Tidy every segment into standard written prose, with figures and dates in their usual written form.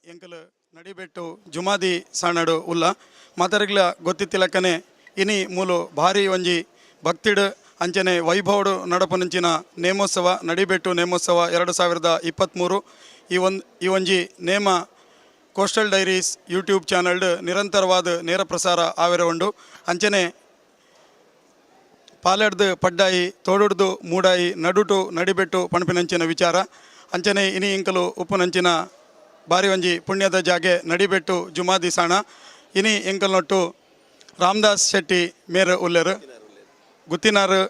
ಎಂಕಲು ನಡಿಬೆಟ್ಟು ಜುಮಾದಿ ಸಾಣಡು ಉಲ್ಲ ಮಾತರಿಗ್ಲ ಗೊತ್ತಿತ್ತಿಲಕ್ಕನೆ ಇನಿ ಮೂಲು ಭಾರಿ ಒಂಜಿ ಭಕ್ತಿಡ್ ಅಂಚನೆ ವೈಭವಡು ನಡಪುನಂಚಿನ ನೇಮೋತ್ಸವ ನಡಿಬೆಟ್ಟು ನೇಮೋತ್ಸವ 2023 ಈ ಒಂಜಿ ನೇಮ ಕೋಸ್ಟಲ್ ಡೈರೀಸ್ ಯೂಟ್ಯೂಬ್ ಚಾನಲ್ಡ್ ನಿರಂತರವಾದ ನೇರ ಪ್ರಸಾರ ಆವೆರ ಉಂಡು ಅಂಚನೆ ಪಾಲೆಡ್ದು ಪಡ್ಡಾಯಿ ತೋಡುಡ್ದು ಮೂಡಾಯಿ ನಡುಟು ನಡಿಬೆಟ್ಟು ಪಣಪಿನಂಚಿನ ವಿಚಾರ ಅಂಚನೆ ಇನಿ ಇಂಕಲು ಉಪ್ಪುನಂಚಿನ ಬಾರಿ ಒಂಜಿ ಪುಣ್ಯದ ಜಾಗೆ ನಡಿಬೆಟ್ಟು ಜುಮಾದಿ ಸಾಣ ಇನಿ ಎಂಕಲ್ನೊಟ್ಟು ರಾಮದಾಸ್ ಶೆಟ್ಟಿ ಮೇರ್ ಉಲ್ಲೆರು ಗುತ್ತಿನಾರು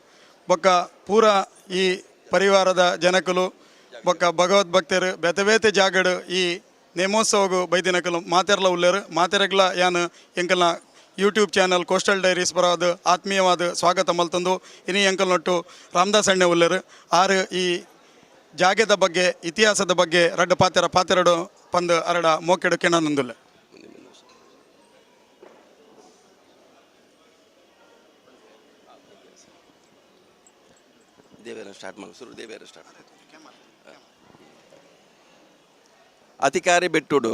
ಬೊಕ್ಕ ಪೂರ ಈ ಪರಿವಾರದ ಜನಕಲು ಬೊಕ್ಕ ಭಗವದ್ಭಕ್ತರು ಬೇತೆ ಬೇತೆ ಜಾಗಡು ಈ ನೇಮೋತ್ಸವಗೂ ಬೈದಿನಕಲು ಮಾತೆರ್ಲ ಉಲ್ಲೆರು ಮಾತೆರೆಗ್ಲ ಯಾನು ಎಂಕಲ್ನ ಯೂಟ್ಯೂಬ್ ಚಾನಲ್ ಕೋಸ್ಟಲ್ ಡೈರೀಸ್ ಬರೋದು ಆತ್ಮೀಯವಾದ ಸ್ವಾಗತ ಮಲ್ತಂದು ಇನಿ ಎಂಕಲ್ನೊಟ್ಟು ರಾಮದಾಸ್ ಅಣ್ಣೆ ಉಲ್ಲೆರು ಆರು ಈ ಜಾಗದ ಬಗ್ಗೆ ಇತಿಹಾಸದ ಬಗ್ಗೆ ರಡ್ಡು ಪಾತೆರಡು ಪಂದು ಅರಡ ಮೋಕೆಡು ಕೆಣನೊಂದುಲ್ಲೆ ಅಧಿಕಾರಿ ಬೆಟ್ಟುಡು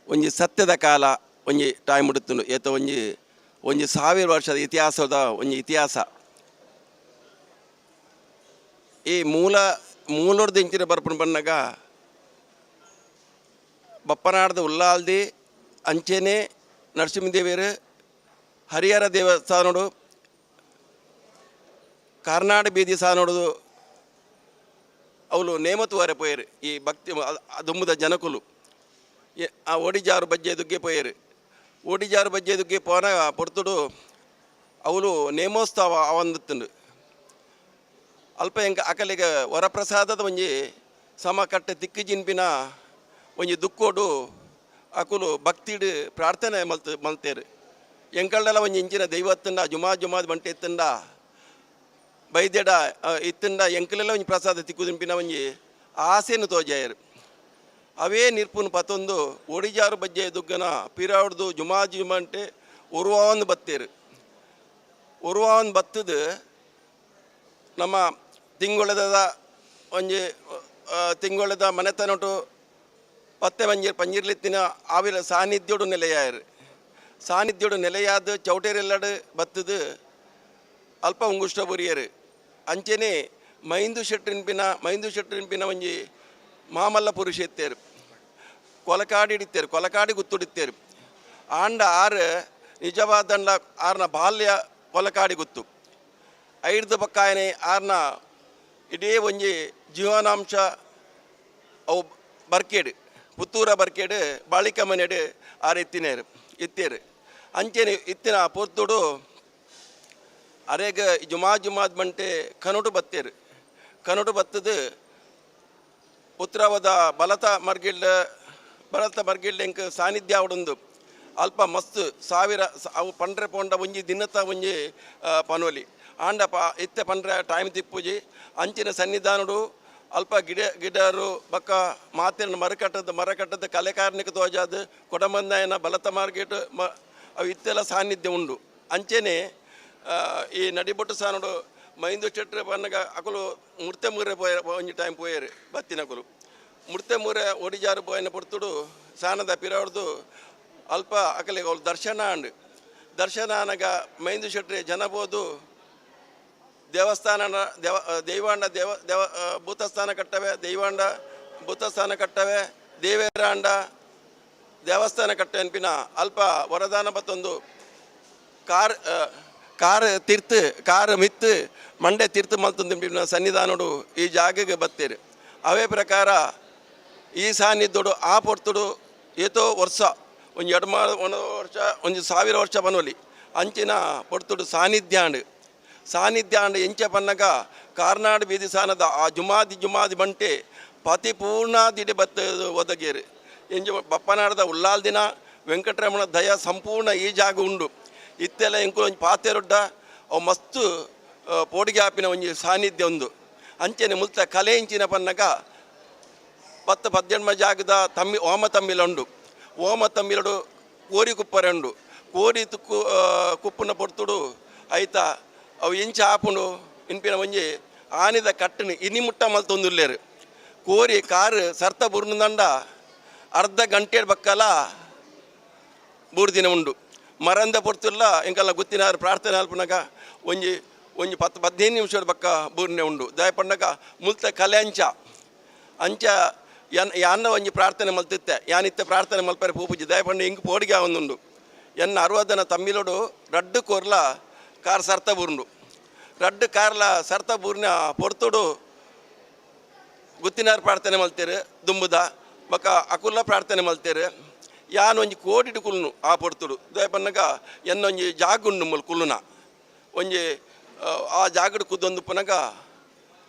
ಒಂಜಿ ಸತ್ಯದ ಕಾಲ ಒಂಜಿ ಟೈಮ್ ಉಡುತ್ತುಂಡು ಏತ ಒಂಜಿ 1000 ವರ್ಷದ ಇತಿಹಾಸದ ಒಂಜಿ ಇತಿಹಾಸ ಈ ಮೂಲೋರ್ದು ಇಂಚಿನ ಬರ್ಪುಣ್ ಬಣ್ಣಗ ಬಪ್ಪನಾಡ್ದ ಉಲ್ಲಾಲ್ದಿ ಅಂಚೆನೆ ನರಸಿಂಹದೇವಿಯರು ಹರಿಹರ ದೇವಸ್ಥಾನಡು ಕಾರ್ನಾಡು ಬೀದಿ ಸಾನೋಡು ಅವಳು ನೇಮತುವರೆ ಪೋಯರು ಈ ಭಕ್ತಿ ದುಂಬುದ ಜನಕುಲು ಆ ಓಡಿಜಾರು ಬಜ್ಜೆ ದುಗ್ಗೆ ಪೋಯರು ಓಡಿಜಾರು ಬಜ್ಜೆ ದುಗ್ಗೆ ಪೋನ ಪೊರ್ತುಡು ಅವಳು ನೇಮೋತ್ಸವ ಅವಂದುತ್ತುಂಡು ಅಲ್ಪ ಎಂಕ ಅಕಲಿಗೆ ವರಪ್ರಸಾದದ ಒಂಜಿ ಸಮಕಟ್ಟೆ ತಿಕ್ಕಿ ಜಿನ್ಪಿನ ಒಂಜಿ ದುಕ್ಕೋಡು ಅಕುಲು ಭಕ್ತಿಡು ಪ್ರಾರ್ಥನೆ ಮಲ್ತೇರು ಎಂಕಲ್ಲೆಲ್ಲ ಒಂಜಿ ಇಂಚಿನ ದೈವತ್ತಂಡ ಜುಮಾದ್ ಬಂಟೆ ಎತ್ತಂಡ ಬೈದೆಡ ಇತ್ತಂಡ ಎಂಕಲೆಲ್ಲ ಒಂಜಿ ಪ್ರಸಾದ ತಿಕ್ಕು ಜಿನ್ಪಿನ ಒಂಜಿ ಆಸೆಯನ್ನು ತೋಜಾಯರು ಅವೇ ನಿರ್ಪುನ್ ಪತ್ತೊಂದು ಒಡಿಜಾರು ಬಜ್ಜೆ ದುಗ್ಗನ ಪಿರಾಡ್ದು ಜುಮಾಂಟೆ ಉರುವಾನ್ ಬತ್ತೇರು ಉರುವಾನ್ ಬತ್ತದು ನಮ್ಮ ತಿಂಗೊಳದ ಒಂಜಿ ತಿಂಗೊಳದ ಮನೆತನೊಟ್ಟು ಪತ್ತೆ ಪಂಜಿರ್ಲಿತ್ತಿನ ಆವಿರ ಸಾನ್ನಿಧ್ಯೋಡು ನೆಲೆಯಾದ ಚೌಟೇರೆಲ್ಲಡು ಬತ್ತದು ಅಲ್ಪ ಉಂಗುಷ್ಟ ಬುರಿಯರು ಅಂಚೆನೆ ಮೈಂದು ಶೆಟ್ರಿನ್ಪಿನ ಒಂಜಿ ಮಾಮಲ್ಲ ಪುರುಷ ಎತ್ತೇರು ಕೊಲಕಾಡಿ ಗುತ್ತುಡಿತ್ತೇರು ಆಂಡ ಆರು ನಿಜವಾದಂಡ ಆರ್ನ ಬಾಲ್ಯ ಕೊಲಕಾಡಿ ಗುತ್ತು ಐಡ್ದು ಪಕ್ಕಾಯನೆ ಆರ್ನ ಇಡೀ ಒಂಜಿ ಜೀವನಾಂಶ ಅವು ಬರ್ಕೇಡು ಪುತ್ತೂರ ಬರ್ಕೇಡು ಬಾಳಿಕ ಮನೆಡು ಆರು ಇತ್ತೇರು ಅಂಚೆನೆ ಇತ್ತಿನ ಪೊರ್ತುಡು ಅರೆಗ ಜುಮಾದ್ ಬಂಟೆ ಕನುಟು ಬತ್ತದು ಪುತ್ರವದ ಬಲತ ಮರ್ಗಿಲ್ಡ್ ಎಂಕ್ ಸಾನ್ನಿಧ್ಯ ಅವಡೊಂದು ಅಲ್ಪ ಮಸ್ತ್ ಸಾವಿರ ಅವು ಪಂಡ್ರೆ ಪೋಂಡ ಒಂಜಿ ದಿನತ ಒಂಜಿ ಪನೋಲಿ ಆಂಡ ಇತ್ತೆ ಪಂಡ್ರೆ ಟೈಮ್ ತಿಪ್ಪುಜಿ ಅಂಚಿನ ಸನ್ನಿಧಾನಡು ಅಲ್ಪ ಗಿಡರು ಬಕ್ಕ ಮಾತಿನ ಮರಕಟ್ಟದ ಕಲೆಕಾರ್ನಿಕ ತೋಜಾದ ಕೊಡಮಂದಾಯನ ಬಲತ ಮಾರ್ಕೆಟ್ ಅವು ಇತ್ತೆಲ್ಲ ಸಾನ್ನಿಧ್ಯ ಉಂಡು ಅಂಚೆನೆ ಈ ನಡಿಬೊಟ್ಟು ಸಾನಡು ಮೈಂದು ಚೆಟ್ರೆ ಬನ್ನಗ ಅಕಲು ಮುರ್ತೆ ಮೂರೆ ಒಂಜಿ ಟೈಮ್ ಪೋಯರು ಬತ್ತಿನಕಲು ಮುರ್ತೆ ಮೂರೆ ಒಡಿಜಾರು ಪೋಯನ ಪೊರ್ತುಡು ಸಾನದ ಪಿರಾಡ್ದು ಅಲ್ಪ ಅಕಲಿಗೆ ಅವಳು ದರ್ಶನ ಅನಗ ಮೈಂದು ಶೆಟ್ರೆ ಜನ ಬೋದು ದೈವಾಂಡ ಭೂತಸ್ಥಾನ ಕಟ್ಟವೆ ದೈವಾಂಡ ಭೂತಸ್ಥಾನ ಕಟ್ಟವೆ ದೇವೇರಾಂಡ ದೇವಸ್ಥಾನ ಕಟ್ಟೆ ಅನ್ಪಿನ ಅಲ್ಪ ವರದಾನ ಬತ್ತೊಂದು ಕಾರ್ ಮಿತ್ತು ಮಂಡೆ ತೀರ್ಥ ಮಲ್ತೊಂದು ಸನ್ನಿಧಾನಡು ಈ ಜಾಗೆಗೆ ಬತ್ತೇರು ಅವೇ ಪ್ರಕಾರ ಈ ಸಾನ್ನಿಧ್ಯೋಡು ಆ ಪೊರ್ತುಡು ಏತೋ ವರ್ಷ ಒಂದು 2 ವರ್ಷ 1000 ವರ್ಷ ಬನೋಲಿ ಅಂಚಿನ ಪೊರ್ತುಡು ಸಾನ್ನಿಧ್ಯ ಅಂಡ್ ಎಂಚ ಪನ್ನಗ ಕಾರ್ನಾಡು ಬೀದಿ ಸಾನದ ಆ ಜುಮಾದಿ ಬಂಟೆ ಪತಿಪೂರ್ಣ ದಿಡೆ ಬತ್ತ ಒದಗೇರು ಎಂಜ ಬಪ್ಪನಾಡದ ಉಲ್ಲಾಲ್ ದಿನ ವೆಂಕಟರಮಣ ದಯ ಸಂಪೂರ್ಣ ಈ ಜಾಗ ಉಂಡು ಇತ್ತೆಲ್ಲ ಎಂಕು ಒಂಜಿ ಪಾತೆರೊಡ್ಡ ಅವು ಮಸ್ತ್ ಪೋಡಿಗೆ ಆಪಿನ ಒಂಜಿ ಸಾನ್ನಿಧ್ಯ ಒಂದು ಅಂಚೆನೆ ಮುಲ್ತ ಕಲೆ ಇಂಚಿನ ಪನ್ನಗ 10-18 ಜಾಗದ ಓಮ ತಮ್ಮಿಲಡು ಕೋರಿ ಕುಪ್ಪರೆಂಡು ಕೋರಿ ಕುಪ್ಪನ ಪೊರ್ತುಡು ಐತ ಅವು ಎಂಚ ಆಪುಂಡು ಇನ್ಪಿನ ಒಂಜಿ ಆನಿದ ಕಟ್ಟನು ಇನಿ ಮುಟ್ಟ ಮಲ್ತೊಂದುಲ್ಲೇರು ಕೋರಿ ಕಾರು ಸರ್ತ ಬುರ್ನುದಂಡ ಅರ್ಧ ಗಂಟೆ ಬಕ್ಕಲ ಬೂರ್ದಿನ ಉಂಡು ಮರಂದ ಪೊರ್ತುಲ್ಲ ಎಂಕಲ್ಲ ಗೊತ್ತಿನ ಪ್ರಾರ್ಥನೆ ಅಲ್ಪನಾಗ ಒಂಜಿ 10-15 ನಿಮಿಷದ ಬಕ್ಕ ಬೂರ್ನೆ ಉಂಡು ದಾಯ ಪಂಡಗ ಮುಲ್ತ ಕಲೆ ಅಂಚ ಯಾನ್ನ ಒಂಜಿ ಪ್ರಾರ್ಥನೆ ಮಲ್ತಿತ್ತೆ ಯಾನಿತ್ತೆ ಪ್ರಾರ್ಥನೆ ಮಲ್ಪರೆ ಪೂಪುಜಿ ದಾಯ ಪಂಡ ಇಂಕ್ ಪೋಡಿಗೆ ಒಂದುಂಡು ಎನ್ನ 60 ತಮ್ಮಿಲೋಡು ರಡ್ಡು ಕೋರ್ಲ ಕಾರ್ ಸರ್ತ ಬೂರ್ಂಡು ರಡ್ಡು ಕಾರ್ಲ ಸರ್ತ ಬೂರ್ನ ಪೊರ್ತುಡು ಗುತ್ತಿನಾರ್ ಪ್ರಾರ್ಥನೆ ಮಲ್ತೇರು ದುಂಬುದ ಬಕ್ಕ ಅಕುಲ್ಲ ಪ್ರಾರ್ಥನೆ ಮಲ್ತೇರು ಯಾನ್ ಒಂಜಿ ಕೋಡಿಡು ಕುಲ್ನು ಆ ಪೊರ್ತುಡು ದಾಯ ಪನ್ನಗ ಎನ್ನೊಂಜಿ ಜಾಗ ಉಂಡು ಮುಲ್ ಕುಲ್ಲುನ ಒಂಜಿ ಆ ಜಾಗಡ್ ಕುದ್ದೊಂದು ಪುನಗ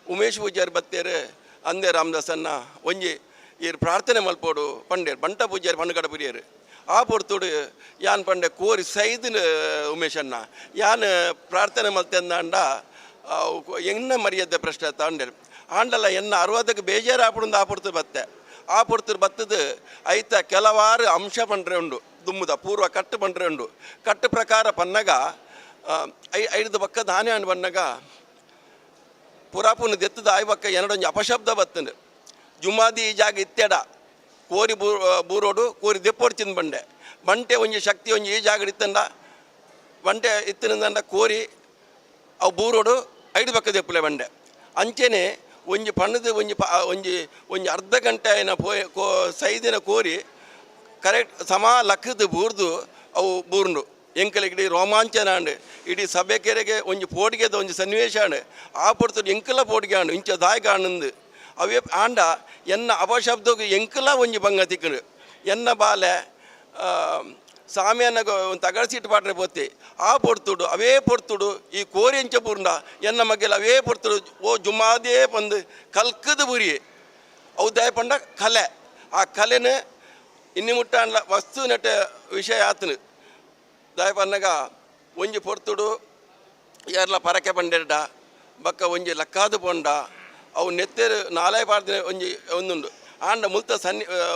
ಉಮೇಶ್ ಪೂಜಾರಿ ಬತ್ತೇರು ಅಂದೇ ರಾಮದಾಸನ್ನ ಒಂಜಿ ಈರು ಪ್ರಾರ್ಥನೆ ಮಲ್ಪೋಡು ಪಂಡೇರು ಬಂಟ ಪೂಜಾರಿ ಪಂಡಗಡ ಪುರಿಯರು ಆ ಪೊರ್ತುಡು ಯಾನ್ ಪಂಡೆ ಕೋರಿ ಸೈದಿನ ಉಮೇಶನ್ನ ಯಾನ್ ಪ್ರಾರ್ಥನೆ ಮಲ್ತೆಂದ ಅಂಡ ಎನ್ನ ಮರ್ಯಾದೆ ಪ್ರಶ್ನೆ ತಾಂಡೇರು ಆಂಡಲ್ಲ ಎನ್ನ 60ಕ್ಕೆ ಬೇಜಾರು ಆಪುಂಡು ಆ ಪೊರ್ತುಡು ಬತ್ತೆ ಆ ಪೊರ್ತುಡು ಬತ್ತದು ಐತ ಕೆಲವಾರು ಅಂಶ ಪಂಡ್ರೆ ಉಂಡು ದುಮ್ಮುದ ಪೂರ್ವ ಕಟ್ಟು ಪಂಡ್ರೆ ಉಂಡು ಕಟ್ಟು ಪ್ರಕಾರ ಪನ್ನಗ ಐದು ಬಕ್ಕ ದಾನೆ ಅಂಡ್ ಬನ್ನಗ ಪುರಾಪುನ ದೆತ್ತದ ಆಯ್ ಬಕ್ಕ ಎರಡೊಂಜಿ ಅಪಶಬ್ದ ಬತ್ತಂಡು ಜುಮಾದಿ ಈ ಜಾಗ ಇತ್ತೆಡ ಕೋರಿ ಬೂರೋಡು ಕೋರಿ ದೆಪ್ಪೊಡ್ಚಿಂದು ಬಂಟೆ ಒಂಜಿ ಶಕ್ತಿ ಒಂಜಿ ಈ ಜಾಗ ಇತ್ತಂಡ ಬಂಟೆ ಇತ್ತಿನಿಂದ ಕೋರಿ ಅವು ಬೂರೋಡು ಐದು ಬಕ್ಕ ದೆಪ್ಪಲೆ ಬಂಡೆ ಅಂಚೆನೆ ಒಂಜಿ ಪಣ್ಣದ ಒಂಜಿ ಅರ್ಧ ಗಂಟೆ ಆಯ್ನ ಸೈದಿನ ಕೋರಿ ಕರೆಕ್ಟ್ ಸಮಾ ಲಕ್ಕದ ಬೂರ್ದು ಅವು ಬೂರ್ಂಡು ಎಂಕಲಿಗೆ ರೋಮಾಂಚನ ಅಂಡು ಇಡೀ ಸಭೆ ಕೆರೆಗೆ ಒಂಜಿ ಪೋಡಿಗೆದ ಒಂಜಿ ಸನ್ನಿವೇಶ ಅಂಡು ಆ ಪೊರ್ತುಡು ಎಂಕಲ ಪೋಡಿಗೆ ಅಂಡು ಇಂಚ ದಾಯಕ ಆನಂದು ಅವೇ ಆಂಡ ಎನ್ನ ಅಪಶಬ್ದಗೂ ಎಂಕಲ ಒಂಜಿ ಬಂಗ ತಿಕ್ಕಡು ಎನ್ನ ಬಾಲೆ ಸಾಮಿಯನ್ನ ತಗಡ್ಸಿಟ್ಟು ಪಾಟ್ರೆ ಪೋತಿ ಆ ಪೊರ್ತುಡು ಅವೇ ಪೊರ್ತುಡು ಈ ಕೋರಿ ಎಂಚ ಪೂರ್ಣ ಎನ್ನ ಮಗ್ಗೆಲ್ಲ ಅವೇ ಪೊರ್ತುಡು ಓ ಜುಮಾದೇ ಪಂದು ಕಲ್ಕದ ಬುರಿ ಅವು ದಾಯ ಪಂಡ ಕಲೆ ಆ ಕಲೆನ ಇನ್ನಿ ಮುಟ್ಟಾಂಡ್ಲ ವಸ್ತು ನೆಟ್ಟ ವಿಷಯ ಆತನು ದಾಯ ಪನ್ನಗ ಒಂಜಿ ಪೊರ್ತುಡು ಯಾರ್ಲ ಪರಕೆ ಪಂಡೆರ್ಡ ಬಕ್ಕ ಒಂಜಿ ಲಕ್ಕಾದು ಪೊಂಡ ಅವು ನೆತ್ತೇರು ನಾಲ್ಕು ಪಾಡ್ದಿನ ಒಂಜಿ ಒಂದುಂಡು ಆಂಡ ಮುಲ್ತ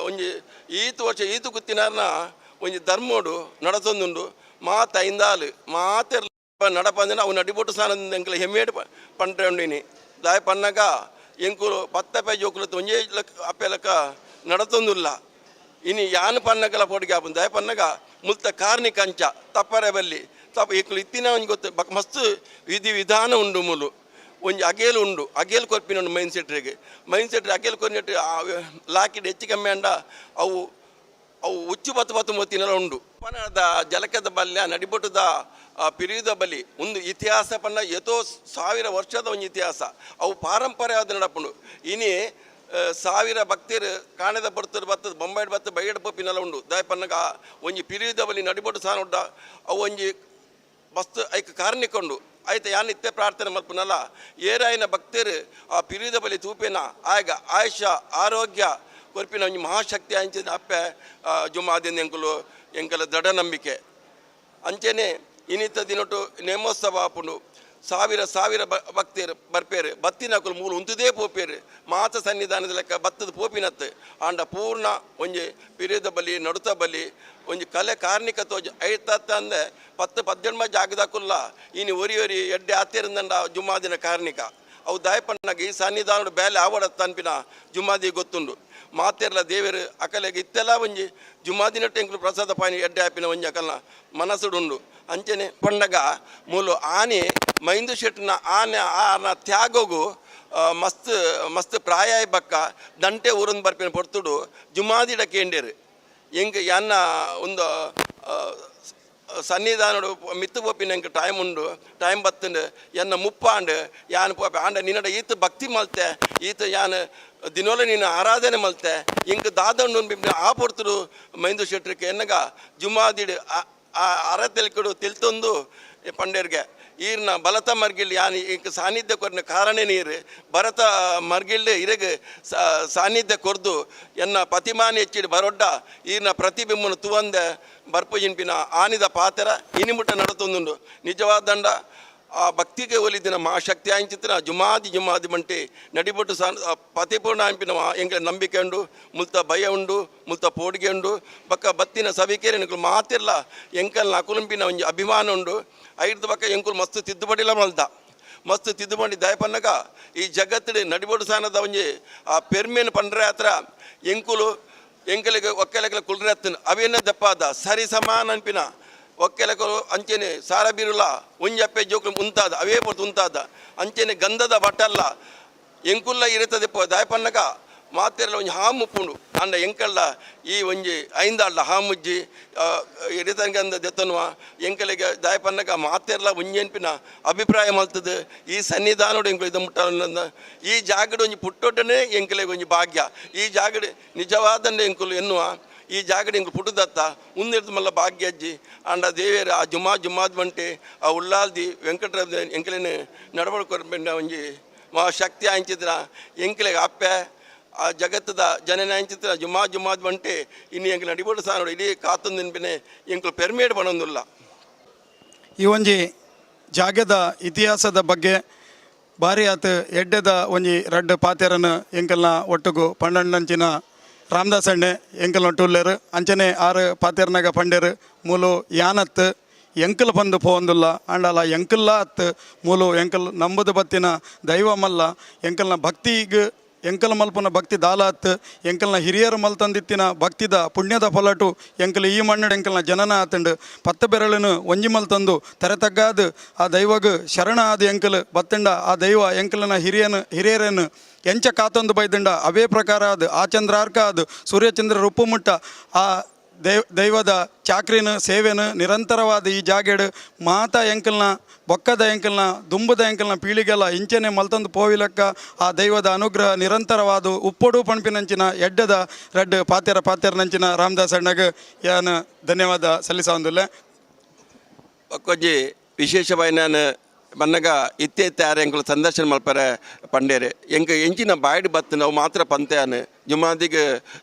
ಒಂಜಿ ಈತು ವರ್ಷ ಈತು ಕುತ್ತಿನಾರ್ನ ಒಂಜಿ ಧರ್ಮೋಡು ನಡತೊಂದುಂಡು ಮಾತ ಐಂದಾಲು ಮಾತೆ ನಡಪಂದಿನ ಅವು ನಡಿಬೊಟ್ಟು ಸಾನದಿಂದ ಎಂಕಲ ಹೆಮ್ಮೇಡು ಪಂಡ್ರೆ ಉಂಡಿನಿ ದಾಯ ಪನ್ನಗ ಎಂಕುಲು 10 ಜೋಕುಲತ್ತು ಒಂಜೇ ಅಪ್ಪೆ ಲೆಕ್ಕ ನಡತೊಂದುಲ್ಲ ಇನ್ನು ಯಾನು ಪನ್ನಗಲ ಪೋಡಿಗೆ ಆಪುಂಡು ದಾಯ ಪನ್ನಗ ಮುಲ್ತ ಕಾರ್ನಿಕ ಅಂಚ ತಪ್ಪರೆ ಬಲ್ಲಿ ಎಂಕುಲು ಇತ್ತಿನ ಒಂಜಿ ಗೊತ್ತು ಬಕ್ ಮಸ್ತ್ ವಿಧಾನ ಉಂಡು ಮುಲು ಒಂಜಿ ಅಗೇಲು ಉಂಡು ಅಗೇಲು ಕೊರ್ಪಿನ ಉಂಡು ಮೈನ್ ಸೆಟ್ರಿಗೆ ಅಗೇಲು ಕೊರ್ನಿಟ್ಟು ಲಾಕಿಡ್ ಹೆಚ್ಚು ಕಮ್ಮಿ ಅಂಡ ಅವು ಉಚ್ಚು ಬತ್ತು ಮೊತ್ತಿನೆಲ್ಲ ಉಂಡು ಪನದ ಜಲಕದ ಬಲ್ಯ ನಡಿಬೊಟ್ಟದ ಪಿರಿಯುದ ಬಲಿ ಒಂದು ಇತಿಹಾಸ ಪನ್ನ ಎತೋ 1000 ವರ್ಷದ ಒಂದು ಇತಿಹಾಸ ಅವು ಪಾರಂಪರ್ಯವಾದ ನಡಪುಂಡು ಇನಿ 1000 ಭಕ್ತರು ಕಾಣದ ಬರ್ತರು ಬತ್ತದ ಬೊಂಬೈಡ್ ಬತ್ತ ಬೈಡ್ ಪಪ್ಪಿನೆಲ್ಲ ಉಂಡು ದಾಯ ಪನ್ನಗ ಒಂಜಿ ಪಿರಿಯುದ ಬಲಿ ನಡಿಬೊಟ್ಟು ಸಾನ ಉಂಡ ಅವು ಒಂಜಿ ಮಸ್ತ್ ಐಕ ಕಾರ್ಣಿಕೊಂಡು ಆಯ್ತು ಯಾನಿತ್ತೆ ಪ್ರಾರ್ಥನೆ ಮಲ್ಪನಲ್ಲ ಏರಾಯಿನ ಭಕ್ತರು ಆ ಪಿರಿಯುದ ಬಲಿ ತೂಪಿನ ಆಗ ಆಯುಷ ಆರೋಗ್ಯ ಕೊರ್ಪಿನ ಒಂಜಿ ಮಹಾಶಕ್ತಿ ಅಂಚಿನ ಅಪ್ಪೆ ಜುಮಾದಿಂದ ಎಂಕಲ ದೃಢ ನಂಬಿಕೆ ಅಂಚೆನೆ ಇನ್ನಿತ್ತ ದಿನೊಟ್ಟು ನೇಮೋತ್ಸವ ಆಪುಂಡು 1000 ಭಕ್ತರು ಬರ್ಪೇರು ಬತ್ತಿನಕುಲು ಮೂಲು ಉಂತುದೇ ಪೋಪೇರು ಮಾತ ಸನ್ನಿಧಾನದ ಲೆಕ್ಕ ಬತ್ತದ ಪೋಪಿನತ್ತು ಆಂಡ ಪೂರ್ಣ ಒಂಜಿ ಪಿರಿಯದ ಬಲಿ ನಡುತ ಬಲಿ ಒಂಜಿ ಕಲೆ ಕಾರ್ಣಿಕ ತೋಜ ಐತತ್ತ ಅಂದೆ 10-18 ಜಾಗದಕುಲ್ಲ ಇನ್ನು ಒರಿ ಎಡ್ಡೆ ಆತೇರಿಂದಂಡ ಜುಮಾದಿನ ಕಾರ್ಣಿಕ ಅವು ದಾಯಪಣ್ಣಗ ಈ ಸನ್ನಿಧಾನಡು ಬೇಲೆ ಆವಡತ್ತ ಅನ್ಪಿನ ಜುಮಾದಿ ಗೊತ್ತುಂಡು ಮಾತೆರ್ಲ ದೇವರು ಅಕಲೆಗೆ ಇತ್ತೆಲ್ಲ ಒಂಜಿ ಜುಮಾದಿನಟ್ಟು ಎಂಕುಲು ಪ್ರಸಾದ ಪಾನಿ ಎಡ್ಡೆ ಆಪಿನ ಒಂಜಿ ಅಕಲ್ನ ಮನಸ್ಸುಡುಂಡು ಅಂಚನೆ ಪಂಡಗ ಮೂಲು ಆನೆ ಮೈಂದು ಶೆಟ್ನ ಆನೆ ಆನ ತ್ಯಾಗೋಗು ಮಸ್ತ್ ಪ್ರಾಯ ಬಕ್ಕ ದಂಟೆ ಊರೊಂದು ಬರ್ಪಿನ ಪೊರ್ತುಡು ಜುಮಾದಿಡ ಕೇಂಡೇರು ಎಂಗೆ ಯನ್ನ ಒಂದು ಸನ್ನಿಧಾನಡು ಮಿತ್ತು ಪೋಪಿನ ಎಂಗೆ ಟೈಮ್ ಉಂಡು ಟೈಮ್ ಬತ್ತಂಡು ಎನ್ನ ಮುಪ್ಪಾಂಡು ಯಾನ್ ಪೋಪೆ ಆಂಡ ನಿನ್ನಡ ಈತ ಭಕ್ತಿ ಮಲ್ತೆ ಈತ ಯಾನ್ ದಿನೋಲ ನೀನು ಆರಾಧನೆ ಮಲ್ತೆ ಇಂಕ ದಾದಂಡು ಆ ಪೊರ್ತುಡು ಮೈಂದು ಶೆಟ್ರಿಗೆ ಎನ್ನಗ ಜುಮಾದಿಡು ಅರ ತೆಲ್ಕಡು ತಿಳ್ತೊಂದು ಪಂಡೇರ್ಗೆ ಈರ್ನ ಬಲತ ಮರ್ಗಿಲ್ ಯಾನ್ ಇಂಕ ಸಾನ್ನಿಧ್ಯ ಕೊರ್ನ ಕಾರಣ ನೀರು ಭರತ ಮರ್ಗಿಲ್ ಇರಗ ಸಾನ್ನಿಧ್ಯ ಕೊರ್ದು ಎನ್ನ ಪತಿಮಾನಿ ಹೆಚ್ಚಿಡು ಬರೊಡ್ಡ ಈರ್ನ ಪ್ರತಿಬಿಂಬನ ತುವಂದೆ ಬರ್ಪು ಜಿನ್ಪಿನ ಆನಿದ ಪಾತ್ರ ಇನಿಮುಟ್ಟ ನಡತೊಂದುಂಡು ನಿಜವಾದಂಡ ಆ ಭಕ್ತಿಗೆ ಒಲಿದಿನ ಮಹಾಶಕ್ತಿ ಆಂಚಿತ್ತಿನ ಜುಮಾದಿ ಬಂಟಿ ನಡಿಬೊಟ್ಟು ಪತಿಪೂರ್ಣ ಅಂಪಿನ ಎಂಗೆ ನಂಬಿಕೆ ಉಂಡು ಮುಲ್ತ ಭಯ ಉಂಡು ಮುಲ್ತ ಪೋಡಿಗೆ ಉಂಡು ಬಕ್ಕ ಬತ್ತಿನ ಸವಿಕೇರಿ ಎಂಕುಲು ಮಾತಿರ್ಲ ಎಂಕಲ್ನ ಅಕುಲಂಪಿನ ಒಂಜಿ ಅಭಿಮಾನ ಉಂಡು ಐದು ಬಕ್ಕ ಎಂಕುಲು ಮಸ್ತ್ ತಿದ್ದುಪಡಿಲ ಮಲ್ದ ಮಸ್ತ್ ತಿದ್ದುಪಡಿ ದಯಪನ್ನಗ ಈ ಜಗತ್ತಿನ ನಡಿಬೊಟ್ಟು ಸಾನದ ಒಂಜಿ ಆ ಪೆರ್ಮೆನ್ ಪಂಡ್ರೆ ಹತ್ರ ಎಂಕುಲು ಎಂಕಲಿಗೆ ಒಕ್ಕೆಲಕಲ ಕುಲ್ರತ್ತನ್ ಅವೇನ ದಪ್ಪಾದ ಸರಿ ಸಮಾನ ಅನ್ಪಿನ ಒಕ್ಕೆಲಕಲು ಅಂಚೆನೆ ಸಾರ ಬೀರುಲ ಒಂಜಪ್ಪೆ ಜೋಕ್ಲು ಉಂತಾದ ಅವೇ ಪೊರ್ತು ಉಂತಾದ ಅಂಚೆನೆ ಗಂಧದ ಬಟ್ಟಲ್ಲ ಎಂಕುಲ್ಲ ಇರುತ್ತದೆ ದಾಯಪನ್ನಗ ಮಾತೆರಲ್ಲ ಒಂಜಿ ಹಾಮು ಉಪ್ಪುಂಡು ಅಂಡ ಎಂಕಲ್ಲ ಈ ಒಂಜಿ ಐಂದಾಳ್ದ ಹಾಮುಜ್ಜಿ ಇರಿತಂಗಂದ ದೆತ್ತನುವ ಎಂಕಲಿಗೆ ದಾಯಪನ್ನಗ ಮಾತೆರಲ್ಲ ಒಂಜಿ ಎನ್ಪಿನ ಅಭಿಪ್ರಾಯ ಮಲ್ತದೆ ಈ ಸನ್ನಿಧಾನೋಡು ಎಂಕಲು ಇದು ಮುಟ್ಟ ಈ ಜಾಗಡು ಒಂಜಿ ಪುಟ್ಟೊಡ್ಡನೆ ಎಂಕಲಿಗೆ ಒಂಜಿ ಭಾಗ್ಯ ಈ ಜಾಗಡು ನಿಜವಾದಂಡೆ ಎಂಕುಲು ಎನ್ನುವ ಈ ಜಾಗಡು ಎಂಕುಲು ಪುಟ್ಟದತ್ತ ಮುಂದಿರ್ದು ಮಲ್ಲ ಭಾಗ್ಯ ಅಜ್ಜಿ ಅಂಡ ದೇವೇರ ಆ ಜುಮಾದ್ ಬಂಟೆ ಆ ಉಳ್ಳಾಲ್ದಿ ವೆಂಕಟರಾಮ ಎಂಕಲೇನೆ ನಡವಳ್ಕೊರ್ಬೆಂಡ ಒಂಜಿ ಮಾ ಶಕ್ತಿ ಆಂಚಿದ್ರ ಎಂಕಲಿಗೆ ಅಪ್ಪೆ ಆ ಜಗತ್ತದ ಜನನ ಆಂಚಿತ್ರ ಜುಮಾದ್ ಬಂಟೆ ಇನ್ನು ಎಂಕಲು ನಡಿಬೋಡು ಸಹ ನೋಡಿ ಇಡೀ ಕಾತೊಂದು ನೆನಪಿನೆ ಎಂಕಲು ಪೆರ್ಮೇಡ್ ಬಣೊಂದುಲ್ಲ. ಈ ಒಂಜಿ ಜಾಗದ ಇತಿಹಾಸದ ಬಗ್ಗೆ ಭಾರಿ ಆತ ಎಡ್ಡೆದ ಒಂಜಿ ರಡ್ಡು ಪಾತೆರನ್ನು ಎಂಕಲ್ನ ಒಟ್ಟುಗು ಪಂಡಂಚಿನ ರಾಮದಾಸ್ ಅಣ್ಣೆ ಎಂಕಲ್ನ ಟೂಲ್ಲೇರು ಅಂಚನೆ ಆರು ಪಾತೆರ್ನಾಗ ಪಂಡೇರು ಮೂಲು ಯಾನತ್ ಎಂಕಲ್ ಬಂದು ಪೋಂದುಲ್ಲ ಅಂಡಲ ಎಂಕಲ್ಲ ಅತ್ ಮೂಲು ಎಂಕಲ್ ನಂಬುದು ಬತ್ತಿನ ದೈವ ಮಲ್ಲ ಎಂಕಲ್ನ ಭಕ್ತಿಗೆ ಎಂಕಲ್ ಮಲ್ಪನ ಭಕ್ತಿ ದಾಲಾತ್ ಎಂಕಲ್ನ ಹಿರಿಯರು ಮಲ್ತಂದಿತ್ತಿನ ಭಕ್ತಿದ ಪುಣ್ಯದ ಫಲಟು ಎಂಕಲ್ ಈ ಮಣ್ಣಡು ಎಂಕಲ್ನ ಜನನ ಆತಂಡು ಪತ್ತ ಬೆರಳನು ಒಂಜಿ ಮಲ್ತಂದು ತೆರೆತಗ್ಗಾದು ಆ ದೈವಗ ಶರಣ ಆದ ಎಂಕಲ್ ಬತ್ತಂಡ ಆ ದೈವ ಎಂಕಲ್ನ ಹಿರಿಯರನ್ನು ಎಂಚ ಕಾತೊಂದು ಬೈದಂಡ ಅವೇ ಪ್ರಕಾರ ಅದು ಆ ಚಂದ್ರಾರ್ಕ ಅದು ಸೂರ್ಯಚಂದ್ರ ರೂಪು ಮುಟ್ಟ ಆ ದೈವದ ಚಾಕ್ರಿನ ಸೇವೆನು ನಿರಂತರವಾದ ಈ ಜಾಗೆಡು ಮಾತಾ ಎಂಕಲ್ನ ಬೊಕ್ಕದ ಎಂಕಲ್ನ ದುಂಬದ ಎಂಕಲ್ನ ಪೀಳಿಗೆಲ್ಲ ಇಂಚನೆ ಮಲ್ತಂದು ಪೋವಿಲಕ್ಕ ಆ ದೈವದ ಅನುಗ್ರಹ ನಿರಂತರವಾದ ಉಪ್ಪೊಡು ಪಣಪಿನಂಚಿನ ಎಡ್ಡದ ರಡ್ಡು ಪಾತೆರನಂಚಿನ ರಾಮದಾಸ್ ಅಣ್ಣಗೆ ಯಾನು ಧನ್ಯವಾದ ಸಲ್ಲಿಸೊಂದುಲ್ಲೆ. ಒಕ್ಕೊಂಜಿ ವಿಶೇಷವಾಗಿ ನಾನು ಬನ್ನಗ ಇತ್ತೆ ಎಂಕಲು ಸಂದರ್ಶನ ಮಲ್ಪರೆ ಪಂಡೇರೆ ಎಂಚಿನ ಬಾಯ್ಡ್ ಬತ್ತು ನಾವು ಮಾತ್ರ ಪಂತೆಯಾನು ಜುಮಾದಿಗೆ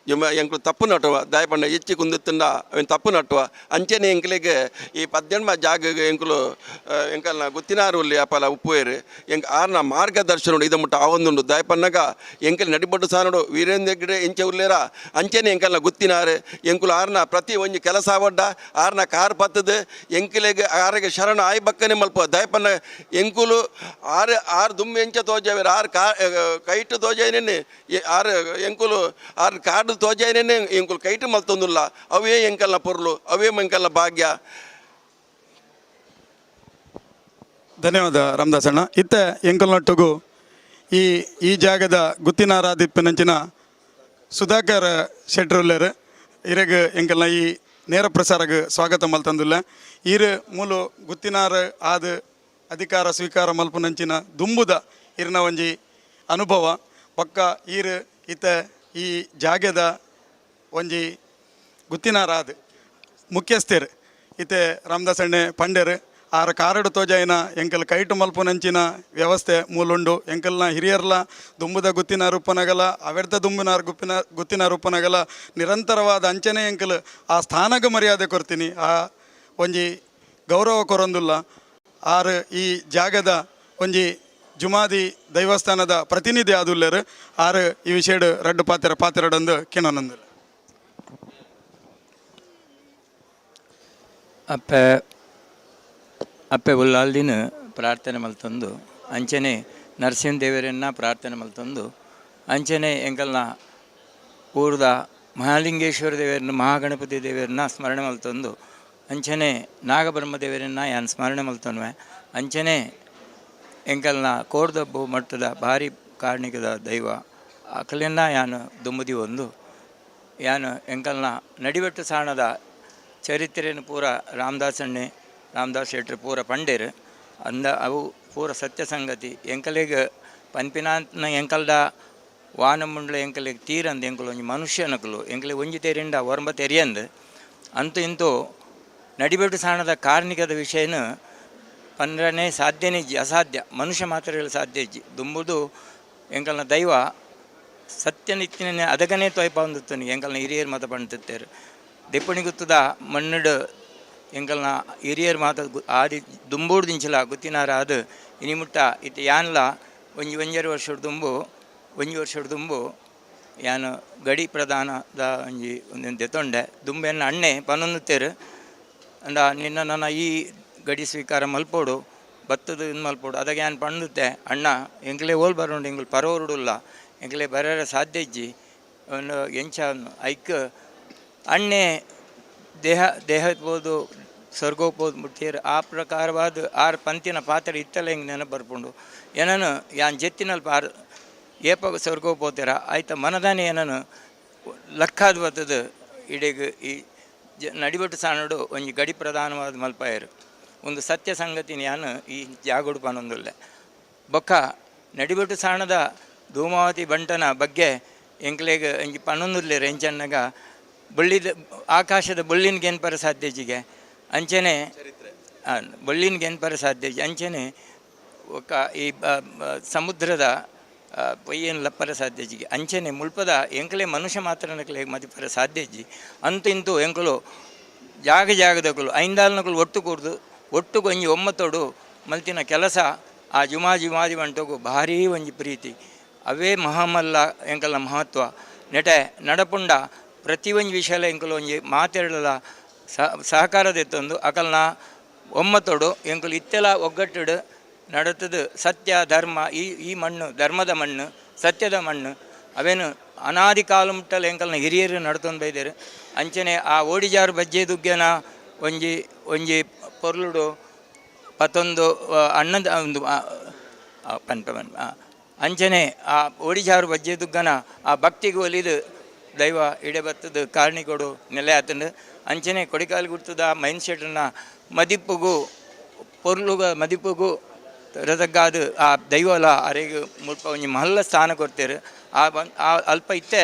ಎಂಕಲು ತಪ್ಪು ನಟುವ ದಾಯಪಂಡ ಹೆಚ್ಚಿ ಕುಂದುತ್ತಂಡ ಅವನು ತಪ್ಪು ನಟುವ ಅಂಚೆನೆ ಎಂಕಲಿಗೆ ಈ ಪದ್ಯನ್ಮ ಜಾಗಗೆ ಎಂಕಲು ಎಂಕಲ್ನ ಗುತ್ತಿನಾರು ಉಲ್ಲಿ ಅಪಲ ಉಪ್ಪುವೇರು ಆರ್ನ ಮಾರ್ಗದರ್ಶನ ಇದು ಮುಟ್ಟ ಆವೊಂದುಂಡು ದಾಯಪನ್ನಗ ಎಂಕಲ್ ನಡಿಬೊಟ್ಟು ಸಾನೋಡು ವೀರೇಂದ್ರ ಗಿಡ ಎಂಚೆ ಉಲ್ಲೇರ ಅಂಚೆನೆ ಎಂಕಲ್ನ ಗುತ್ತಿನಾರು ಎಂಕುಲು ಆರ್ನ ಪ್ರತಿ ಒಂಜಿ ಕೆಲಸ ಆವಡ್ಡ ಆರ್ನ ಕಾರ್ ಪತ್ತದು ಎಂಕಲಿಗೆ ಆರಿಗೆ ಶರಣ ಆಯ್ ಬಕ್ಕನೆ ಮಲ್ಪ ದಾಯಪನ್ನ ಎಂಕುಲು ಆರು ದುಮ್ಮಿ ಎಂಚ ತೋಜಾವೇರು ಆರು ಕೈಟು ತೋಜಾಯನೇ ಆರು ಎಂಕುಲು ಆರು ಕಾಡು ತೋಜಾಯನೇ ಎಂಕುಲು ಕೈಟು ಮಲ್ತೊಂದುಲ್ಲ ಅವೇ ಎಂಕಲ್ನ ಪೊರ್ಲು ಅವೇ ಎಂಕಲ್ನ ಭಾಗ್ಯ. ಧನ್ಯವಾದ ರಾಮದಾಸ್ ಅಣ್ಣ. ಇತ್ತೆ ಎಂಕಲ್ನೊಟ್ಟುಗು ಈ ಜಾಗದ ಗುತ್ತಿನಾರಾದಿಪ್ಪನಂಚಿನ ಸುಧಾಕರ್ ಶೆಟ್ರುಲ್ಲೇರು ಇರಗ ಎಂಕಲ್ನ ಈ ನೇರ ಪ್ರಸಾರಗೆ ಸ್ವಾಗತ ಮಲ್ತಂದುಲ್ಲ ಇರು ಮೂಲು ಗುತ್ತಿನಾರ ಆದ ಅಧಿಕಾರ ಸ್ವೀಕಾರ ಮಲ್ಪನಂಚಿನ ದುಂಬುದ ಇರ್ನ ಒಂಜಿ ಅನುಭವ ಪಕ್ಕ ಈರು ಇತ್ತ ಈ ಜಾಗದ ಒಂಜಿ ಗುತ್ತಿನಾರಾದ ಮುಖ್ಯಸ್ಥರು ಇತ್ತೆ ರಾಮದಾಸ್ ಅಣ್ಣೆ ಪಂಡೇರು ಆರ ಕಾರಡು ತೋಜಾಯಿನ ಎಂಕಲ್ ಕೈಟು ಮಲ್ಪುನಂಚಿನ ವ್ಯವಸ್ಥೆ ಮೂಲುಂಡು ಎಂಕಲ್ನ ಹಿರಿಯರ್ಲ ದುಂಬುದ ಗುತ್ತಿನ ರೂಪನಗಲ ಅವೆರ್ದ ಗುತ್ತಿನ ರೂಪನಗಲ ನಿರಂತರವಾದ ಅಂಚನೆ ಎಂಕಲ್ ಆ ಸ್ಥಾನಗ ಮರ್ಯಾದೆ ಕೊಡ್ತೀನಿ ಆ ಒಂಜಿ ಗೌರವ ಕೊರೊಂದುಲ್ಲ ಆರು ಈ ಜಾಗದ ಒಂಜಿ ಜುಮಾದಿ ದೈವಸ್ಥಾನದ ಪ್ರತಿನಿಧಿ ಆದುಲ್ಲೇರು ಆರು ಈ ವಿಷಯಡು ರಡ್ಡು ಪಾತೆರಡೊಂದು ಕಿನೊಂದು ಅಪ್ಪೆ ಉಲ್ಲಾಲ್ದಿನ ಪ್ರಾರ್ಥನೆ ಮಲ್ತಂದು ಅಂಚನೆ ನರಸಿಂಹ ದೇವರನ್ನ ಪ್ರಾರ್ಥನೆ ಮಲ್ತಂದು ಅಂಚನೆ ಎಂಕಲ್ನ ಊರ್ದ ಮಹಾಲಿಂಗೇಶ್ವರ ದೇವರನ್ನ ಮಹಾಗಣಪತಿ ದೇವರನ್ನ ಸ್ಮರಣೆ ಮಲ್ತಂದು ಅಂಚನೆ ನಾಗಬ್ರಹ್ಮ ದೇವರನ್ನ ಯಾನ್ ಸ್ಮರಣೆ ಮಲ್ತನ್ವೆ ಅಂಚನೆ ಎಂಕಲ್ನ ಕೋಡ್ದಬ್ಬು ಮಟ್ಟದ ಭಾರಿ ಕಾರಣಿಕದ ದೈವ ಅಕಲೆನ್ನ ಯಾನು ದುಮ್ಮದಿ ಒಂದು ಯಾನು ಎಂಕಲ್ನ ನಡಿಬೆಟ್ಟು ಸಾಣದ ಚರಿತ್ರೆಯನ್ನು ಪೂರ ರಾಮದಾಸ್ ಶೆಟ್ರು ಪೂರ ಪಂಡೇರು ಅವು ಪೂರ ಸತ್ಯ ಸಂಗತಿ ಎಂಕಲಿಗೆ ಪನ್ಪಿನಾಂತನ ಎಂಕಲ್ದ ವಾನಮುಂಡ್ಲ ಎಂಕಲಿಗೆ ತೀರಂದು ಎಂಕಲು ಒಂಜಿ ಮನುಷ್ಯನಕಲು ಎಂಕಲಿಗೆ ಒಂಜಿ ತೆರಿಂದ ಒರಂಬ ತೆರಿಯಂದು ಅಂತೂ ಇಂತೂ ನಡಿಬೆಟ್ಟು ಸಾಣದ ಕಾರ್ಣಿಕದ ವಿಷಯನ ಪಂದ್ರನೇ ಸಾಧ್ಯನೇ ಇಜ್ಜಿ ಅಸಾಧ್ಯ ಮನುಷ್ಯ ಮಾತ್ರ ಹೇಳಿ ಸಾಧ್ಯ ಇಜ್ಜಿ ದುಂಬುದು ಎಂಕಲ್ನ ದೈವ ಸತ್ಯನಿತ್ಯನೇ ಅದಗನೇ ತೊಯ್ಪ ಹೊಂದುತ್ತಾನೆ ಎಂಕಲ್ನ ಹಿರಿಯರು ಮಾತ ಪಣ್ತಿತ್ತೇರು ದೆಪ್ಪಣಿ ಗುತ್ತದ ಮಣ್ಣಡು ಎಂಕಲ್ನ ಹಿರಿಯರು ಮಾತ ಆದಿ ದುಂಬೂಡು ದಿಂಚಲ ಗುತ್ತಿನಾರ ಅದು ಇನಿ ಮುಟ್ಟ ಇತ್ತು ಯಾನ್ಲ ಒಂಜಿ ವರ್ಷದ ದುಂಬು ಯಾನು ಗಡಿ ಪ್ರಧಾನದ ಒಂದೊಂದು ದೆತ್ತೊಂಡೆ ದುಂಬೆನ್ನ ಅಣ್ಣೆ ಪನ್ನೊಂದುತ್ತೇರು ಅಂಡ ನಿನ್ನ ನನ್ನ ಈ ಗಡಿ ಸ್ವೀಕಾರ ಮಲ್ಪೋಡು ಬತ್ತದ ಮಲ್ಪೋಡು ಅದಾಗೆ ಏನು ಪಣ್ಣುತ್ತೆ ಅಣ್ಣ ಎಂಕಲೇ ಓಲ್ ಬರೋಂಡು ಎಂಗಳು ಪರೋರುಡುಲ್ಲ ಎಂಕಲೇ ಬರೋರ ಸಾಧ್ಯ ಇಜ್ಜಿ ಒಂದು ಎಂಚ ಐಕ್ ಅಣ್ಣೆ ದೇಹ ಬೋದು ಸ್ವರ್ಗೋಪೋದು ಮುಟ್ಟಿಯರು ಆ ಪ್ರಕಾರವಾದ ಆರು ಪಂತಿನ ಪಾತ್ರ ಇತ್ತಲ್ಲ ಹಿಂಗೆ ನೆನಪು ಬರ್ಕೊಂಡು ಏನನು ಯಾನ್ ಜೆತ್ತಿನಲ್ಲಿ ಪಾರು ಏಪ ಸ್ವರ್ಗೋಪೋತೀರ ಆಯ್ತು ಮನದಾನೆ ಏನನು ಲಕ್ಕಾದ ಬತ್ತದ ಇಡೀಗ ಈ ನಡಿಬಟ್ಟು ಸಾಣಡು ಒಂದು ಗಡಿ ಪ್ರಧಾನವಾದ ಮಲ್ಪಾಯರು ಒಂದು ಸತ್ಯ ಸಂಗತಿನ ಯಾನು ಈ ಜಾಗುಡು ಪನೊಂದುಲ್ಲ ಬೊಕ್ಕ ನಡಿಬಟ್ಟು ಸಾಣದ ಧೂಮಾವತಿ ಬಂಟನ ಬಗ್ಗೆ ಎಂಕ್ಲೆಗೆ ಒಂಜಿ ಪನೊಂದುಲ್ಲೆ ರೆಂಚನ್ನಾಗ ಬಳ್ಳಿದ ಆಕಾಶದ ಬಳ್ಳಿನ ಗೆನ್ಪರ ಸಾಧ್ಯಜಿಗೆ ಅಂಚೆನೆ ಬಳ್ಳಿನ ಗೆನ್ಪರ ಸಾಧ್ಯಜಿ ಅಂಚೆನೆ ಒಕ್ಕ ಈ ಸಮುದ್ರದ ಪೊಯ್ಯನ ಲಪ್ಪರ ಸಾಧ್ಯಜಿಗೆ ಅಂಚೆನೆ ಮುಳ್ಪದ ಎಂಕಲೆ ಮನುಷ್ಯ ಮಾತ್ರನಕಲೆ ಮದಿಪರ ಸಾಧ್ಯಜಿ ಇಂತೂ ಎಂಕಲು ಜಾಗದಕಲು ಐಂದಾಲ್ನಕಲು ಒಟ್ಟು ಕೂಡ್ದು ಒಟ್ಟು ಒಂಜಿ ಒಮ್ಮತ್ತೋಡು ಮಲ್ತಿನ ಕೆಲಸ ಆ ಜುಮಾದಿ ಬಂಟೋಗು ಭಾರೀ ಒಂಜಿ ಪ್ರೀತಿ ಅವೇ ಮಹಾಮಲ್ಲ ಎಂಕಲ್ನ ಮಹತ್ವ ನೆಟೆ ನಡಪುಂಡ ಪ್ರತಿ ಒಂಜಿ ವಿಷಯ ಎಂಕಲು ಒಂಜಿ ಮಾತಾಡಲ ಸಹಕಾರದೆತ್ತೊಂದು ಅಕಲ್ನ ಒಮ್ಮತ್ತೋಡು ಎಂಕಲು ಇತ್ತೆಲ ಒಗ್ಗಟ್ಟು ನಡತದು ಸತ್ಯ ಧರ್ಮ ಈ ಮಣ್ಣು ಧರ್ಮದ ಮಣ್ಣು ಸತ್ಯದ ಮಣ್ಣು ಅವೇನು ಅನಾದಿ ಕಾಲು ಮುಟ್ಟಲು ಎಂಕಲ್ನ ಹಿರಿಯರು ನಡ್ತೊಂದು ಬೈದರು ಅಂಚನೆ ಆ ಓಡಿಜಾರು ಬಜ್ಜೆ ದುಗ್ಗನ ಒಂಜಿ ಪೊರ್ಲುಡು ಪತ್ತೊಂದು ಅಣ್ಣದ ಒಂದು ಅಂಚನೆ ಆ ಓಡಿಜಾರು ಬಜ್ಜೆ ದುಗ್ಗನ ಆ ಭಕ್ತಿಗೆ ಒಲಿದು ದೈವ ಇಡೆ ಬತ್ತದ ಕಾರಣಿಕೊಡು ನೆಲೆ ಆತಂದು ಅಂಚನೆ ಕೊಡಿಕಾಲು ಗುರ್ತದ ಮೈಂಡ್ ಸೆಟ್ನ ಮದಿಪ್ಪುಗೂ ಪೊರ್ಲುಗ ಮದಿಪ್ಪುಗೂ ರದಗ್ಗಾದ ಆ ದೈವಲ ಅರೆಗೆ ಮುಲ್ಪ ಒಂಜಿ ಮಹಲ್ಲ ಸ್ಥಾನ ಕೊಡ್ತೇರು ಆ ಅಲ್ಪ ಇತ್ತೆ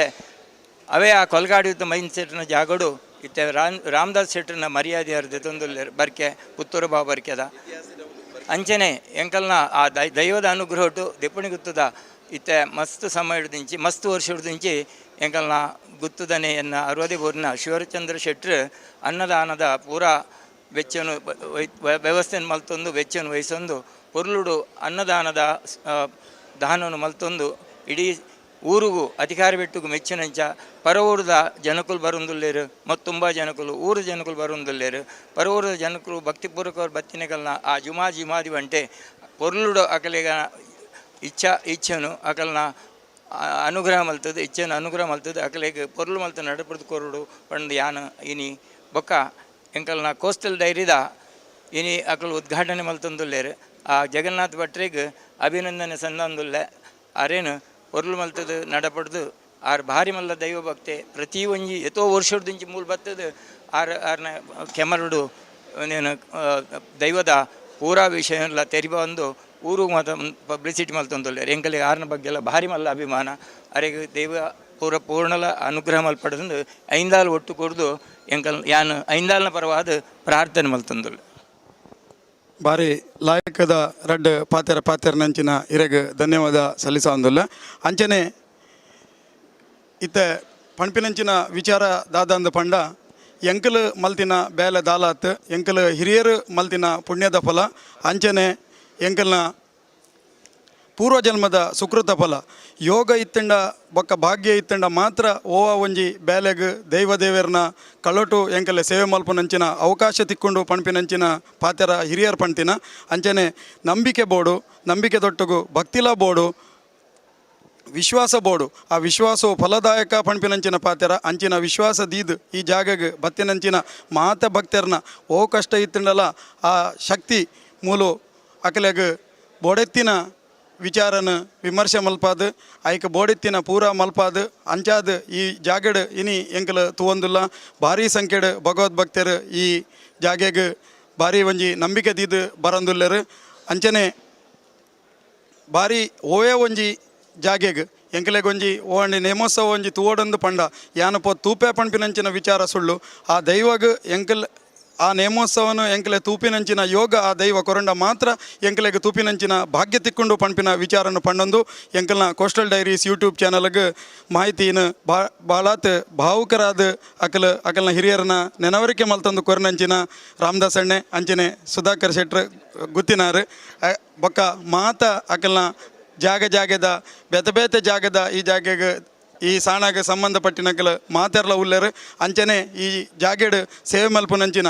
ಅವೇ ಆ ಕೊಲ್ಗಾಡಿದ ಮೈಂಡ್ ಸೆಟ್ನ ಜಾಗಡು ಇತ್ತೆ ರಾಮದಾಸ್ ಶೆಟ್ರನ ಮರ್ಯಾದೆ ಅರ್ಧ ತೊಂದುಲ್ಲೆ ಬರ್ಕೆ ಪುತ್ತೂರು ಬಾವು ಬರ್ಕೆದ ಅಂಚನೆ ಎಂಕಲ್ನ ಆ ದೈವದ ಅನುಗ್ರಹಟು ದೆಪ್ಪಣಿ ಗುತ್ತದ ಇತ್ತೆ ಮಸ್ತ್ ಸಮಯ ಹಿಡ್ದಿಂಚಿ ಮಸ್ತ್ ವರ್ಷ ಹಿಡ್ದಿಂಚಿ ಎಂಕಲ್ನ ಗುತ್ತದನೆ ಎನ್ನ ಅರವದೇ ಬೋರ್ನ ಶಿವಚಂದ್ರ ಶೆಟ್ರು ಅನ್ನದಾನದ ಪೂರಾ ವೆಚ್ಚನು ವ್ಯವಸ್ಥೆಯನ್ನು ಮಲ್ತೊಂದು ವೆಚ್ಚವನ್ನು ವಹಿಸೊಂದು ಪೊರ್ಲುಡು ಅನ್ನದಾನದ ದಾನವನ್ನು ಮಲ್ತೊಂದು ಇಡೀ ಊರಿಗೂ ಅಧಿಕಾರ ಬೆಟ್ಟುಗೂ ಮೆಚ್ಚಿನಂಚ ಪರ ಊರದ ಜನಕುಲು ಬರುಂದುಲ್ಲೇರು ಮತ್ತು ತುಂಬ ಜನಕುಲು ಊರ ಜನಕುಲು ಬರುಂದುಲ್ಲೇರು ಪರ ಊರದ ಜನಕುಲು ಭಕ್ತಿಪೂರ್ವಕವ್ರು ಬತ್ತಿನಕಲ್ನ ಆ ಜುಮಾದಿ ಬಂಟೆ ಪೊರ್ಲುಡು ಅಕಲಿಗ ಇಚ್ಛೆನು ಅಕಲ್ನ ಅನುಗ್ರಹ ಮಲ್ತದ್ದು ಇಚ್ಛೆನು ಅನುಗ್ರಹ ಮಲ್ತದ್ದು ಅಕಲಿಗೆ ಪೊರ್ಲು ಮಲ್ತ ನಡಪಡ್ದು ಕೊರಡು ಪಂಡು ಯಾನು ಇನಿ ಬೊಕ್ಕ ಎಂಕಲ್ನ ಕೋಸ್ಟಲ್ ಡೈರಿದ ಇನಿ ಅಕಲು ಉದ್ಘಾಟನೆ ಮಲ್ತೊಂದುಲ್ಲೇರು ಆ ಜಗನ್ನಾಥ್ ಭಟ್ರಿಗೆ ಅಭಿನಂದನೆ ಸಂದಂದುಲ್ಲೆ ಅರೇನು ಪೊರ್ಲು ಮಲ್ತದ್ದು ನಡಪಡ್ದು ಆರು ಭಾರಿ ಮಲ್ಲ ದೈವ ಭಕ್ತೆ ಪ್ರತಿ ಒಂಜಿ ಎತ್ತೋ ವರ್ಷದಿಂಚಿ ಮೂಲ ಬತ್ತದು ಆರ್ನ ಕೆಮರುಡು ನೀನು ದೈವದ ಪೂರಾ ವಿಷಯ ಎಲ್ಲ ತೆರಿ ಬಂದು ಊರಿಗೆ ಮಾತ್ರ ಪಬ್ಲಿಸಿಟಿ ಮಲ್ತೊಂದುಲ್ಲೆ ಎಂಕಲಿಗೆ ಆರ್ನ ಬಗ್ಗೆ ಎಲ್ಲ ಭಾರಿ ಮಲ್ಲ ಅಭಿಮಾನ ಅರೆಗೆ ದೈವ ಪೂರ್ಣಲ ಅನುಗ್ರಹ ಮಲ್ಪಡದು ಐಂದಾಲು ಒಟ್ಟು ಕೊಡ್ದು ಎಂಕಲ್ ಯಾನು ಐಂದಾಲ್ನ ಪರವಾದ ಪ್ರಾರ್ಥನೆ ಮಲ್ತೊಂದುಲ್ಲೆ ಭಾರಿ ಲಾಯಕದ ರಡ್ಡ್ ಪಾತೆರ ನಂಚಿನ ಇರೆಗ್ ಧನ್ಯವಾದ ಸಲ್ಲಿಸೊಂದುಲ್ಲ ಅಂಚನೆ ಇತ್ತೆ ಪಣ್ಪಿನಂಚಿನ ವಿಚಾರ ದಾದಂದು ಪಂಡ ಎಂಕಲು ಮಲ್ತಿನ ಬೇಲೆ ದಾಲಾತ್ ಎಂಕಲು ಹಿರಿಯರು ಮಲ್ತಿನ ಪುಣ್ಯದ ಫಲ ಅಂಚನೆ ಎಂಕಲ್ನ ಪೂರ್ವಜನ್ಮದ ಸುಕೃತ ಫಲ ಯೋಗ ಇತ್ತಂಡ ಬೊಕ್ಕ ಭಾಗ್ಯ ಇತ್ತಂಡ ಮಾತ್ರ ಓವ ಒಂಜಿ ಬೇಲೆಗ್ ದೇವದೇವರನ್ನ ಕಳೋಟು ಎಂಕಲೆ ಸೇವೆ ಮಲ್ಪುನಂಚಿನ ಅವಕಾಶ ತಿಕ್ಕೊಂಡು ಪಣ್ಪಿನಂಚಿನ ಪಾತೆರ ಹಿರಿಯರು ಪಣ್ತಿನ ಅಂಚನೆ ನಂಬಿಕೆ ಬೋಡು ನಂಬಿಕೆ ತೊಟ್ಟುಗು ಭಕ್ತಿಲ ಬೋಡು ವಿಶ್ವಾಸ ಬೋಡು ಆ ವಿಶ್ವಾಸವು ಫಲದಾಯಕ ಪಣ್ಪಿನಂಚಿನ ಪಾತೆರ ಅಂಚಿನ ವಿಶ್ವಾಸ ದೀದ್ ಈ ಜಾಗಗೆ ಬತ್ತಿನಂಚಿನ ಮಾತ ಭಕ್ತರನ್ನ ಓ ಕಷ್ಟ ಇತ್ತಂಡಲ್ಲ ಆ ಶಕ್ತಿ ಮೂಲು ಅಕಲೆಗ್ ಬೋಡೆತ್ತಿನ ವಿಚಾರನ ವಿಮರ್ಶೆ ಮಲ್ಪಾದು ಐಕ ಬೋಡೆತ್ತಿನ ಪೂರಾ ಮಲ್ಪಾದು ಅಂಚಾದ ಈ ಜಾಗಡ್ ಇನಿ ಎಂಕಲು ತುವಂದುಲ್ಲ ಭಾರಿ ಸಂಖ್ಯೆಡ್ ಭಗವದ್ಭಕ್ತರು ಈ ಜಾಗೆಗೆ ಭಾರಿ ಒಂಜಿ ನಂಬಿಕೆ ದೀದು ಬರಂದುಲ್ಲರು ಅಂಚನೆ ಭಾರಿ ಓವೇ ಒಂಜಿ ಜಾಗೆಗೆ ಎಂಕಲೆಗೊಂಜಿ ಓಂಡಿ ನೇಮೋತ್ಸವ ಒಂಜಿ ತೂವಡೊಂದು ಪಂಡ ಯಾನಪೋ ತೂಪೆ ಪಣ್ಪಿನಂಚಿನ ವಿಚಾರ ಸುಳ್ಳು ಆ ದೈವಗ್ ಎಂಕಲ್ ಆ ನೇಮೋತ್ಸವನು ಎಂಕಲೆ ತೂಪಿನಂಚಿನ ಯೋಗ ಆ ದೈವ ಕೊರಂಡ ಮಾತ್ರ ಎಂಕಲೆಗೆ ತೂಪಿನಂಚಿನ ಭಾಗ್ಯ ತಿಕ್ಕೊಂಡು ಪಣ್ಪಿನ ವಿಚಾರನು ಪಂಡೊಂದು ಎಂಕಲ್ನ ಕೋಸ್ಟಲ್ ಡೈರೀಸ್ ಯೂಟ್ಯೂಬ್ ಚಾನಲ್ಗೆ ಮಾಹಿತಿನ ಭಾಳಾತ್ ಭಾವುಕರಾದ ಅಕಲ್ನ ಹಿರಿಯರನ್ನ ನೆನವರಿಕೆ ಮಲ್ತಂದು ಕೊರನಂಚಿನ ರಾಮದಾಸ್ ಅಣ್ಣೆ ಅಂಚನೆ ಸುಧಾಕರ್ ಶೆಟ್ರ್ ಗುತ್ತಿನಾರು ಬೊಕ್ಕ ಮಾತ ಅಕಲ್ನ ಜಾಗದ ಬೇತೆ ಜಾಗದ ಈ ಜಾಗೆಗೆ ಈ ಸಾಣಾಗ ಸಂಬಂಧಪಟ್ಟಿನಕಲು ಮಾತೆರ್ಲ ಉಲ್ಲೆರು ಅಂಚನೆ ಈ ಜಾಗೆಡ್ ಸೇವೆ ಮಲ್ಪುನಂಚಿನ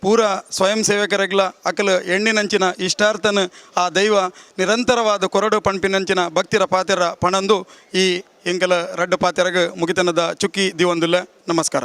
ಪೂರ ಸ್ವಯಂ ಸೇವಕರೆಗ್ಲ ಅಕಲು ಎಣ್ಣಿನಂಚಿನ ಇಷ್ಟಾರ್ಥನ ಆ ದೈವ ನಿರಂತರವಾದ ಕೊರಡು ಪಣ್ಪಿನಂಚಿನ ಭಕ್ತಿರ ಪಾತೆರ ಪಣಂದು ಈ ಎಂಕಲ ರಡ್ಡು ಪಾತೆರಗ ಮುಗಿತನದ ಚುಕ್ಕಿ ದಿವಂದುಲ್ಲ. ನಮಸ್ಕಾರ.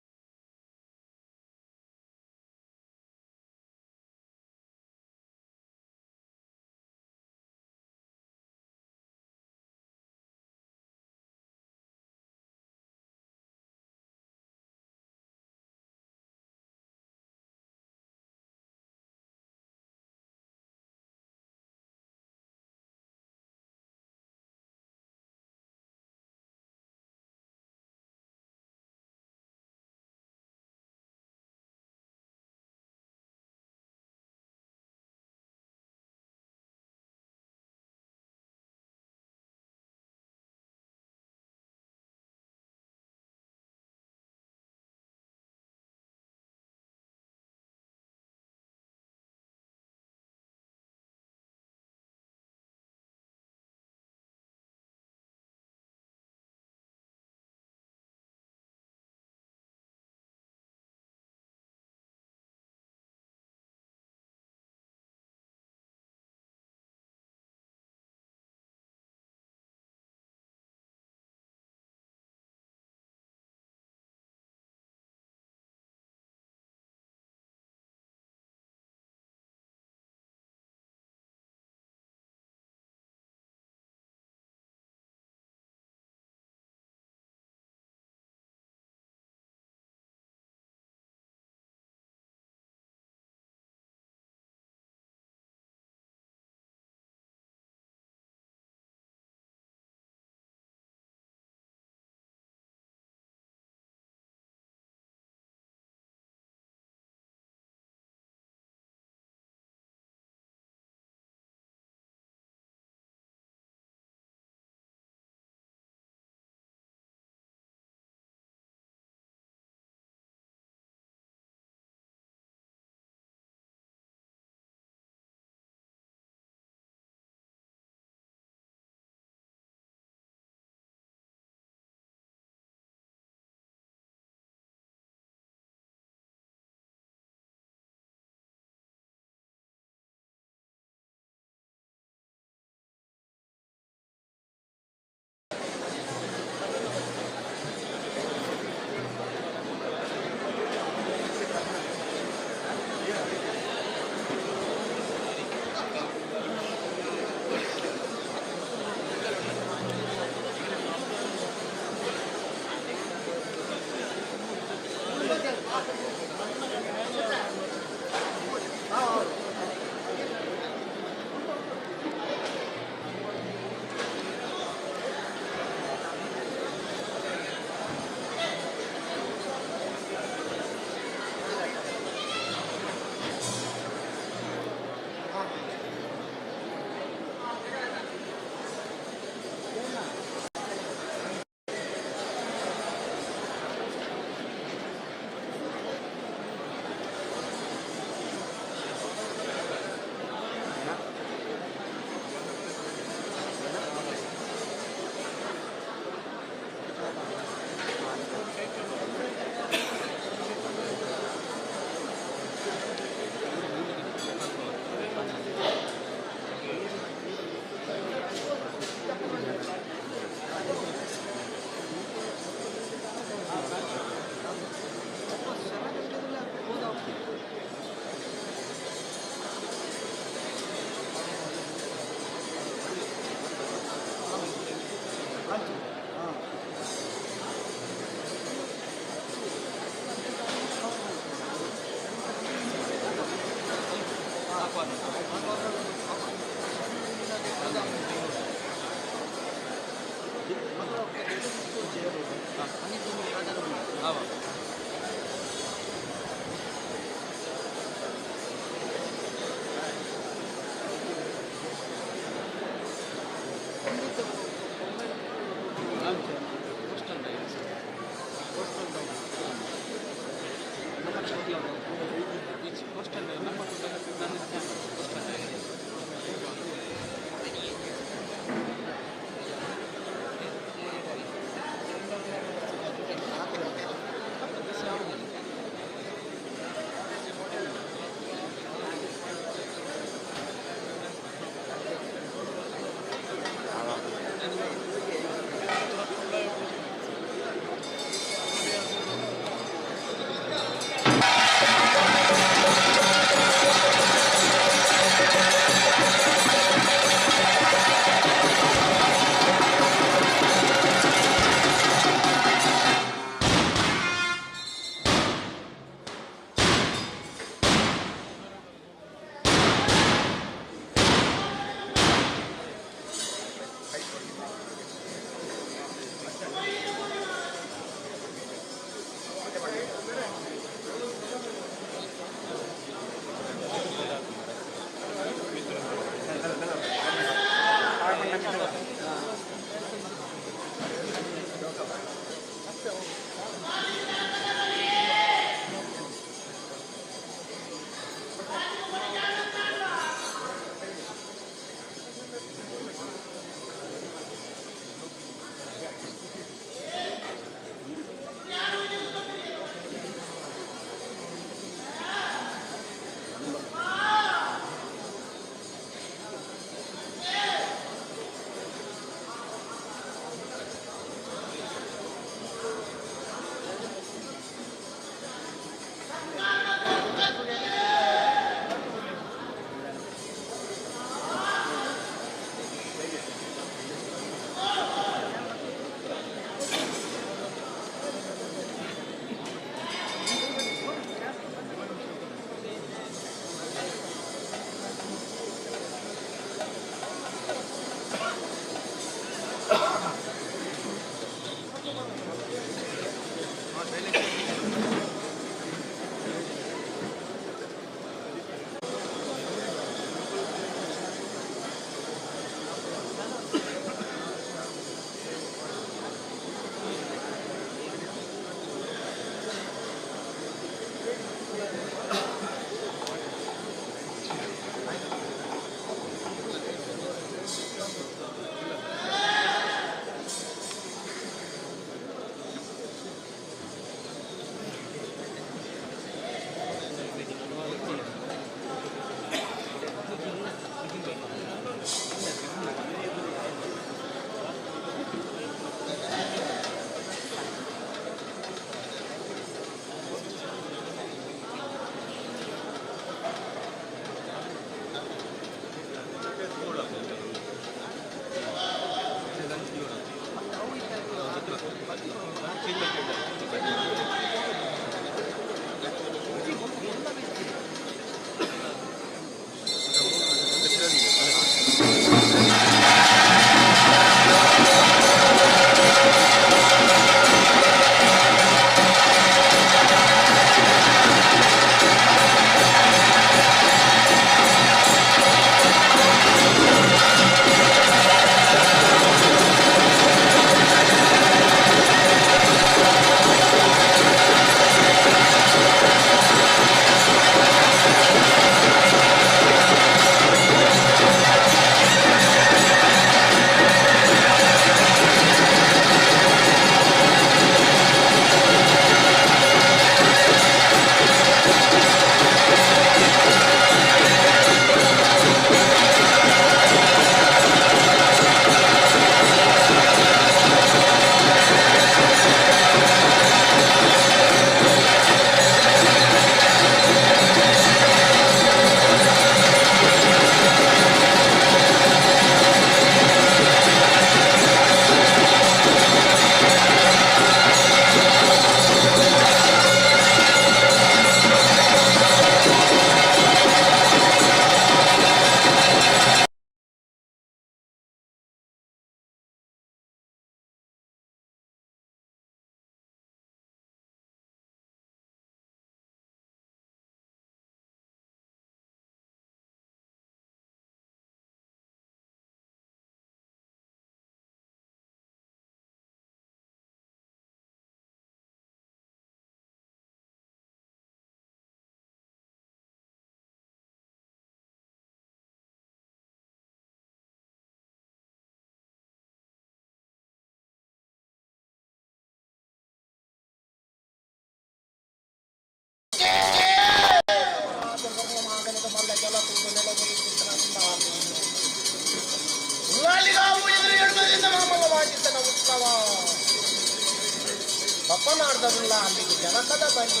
ಬಪ್ಪನಾಡ್ದಲ್ಲ ಅಲ್ಲಿಗೆ ಜನಕದ ಬಲಿ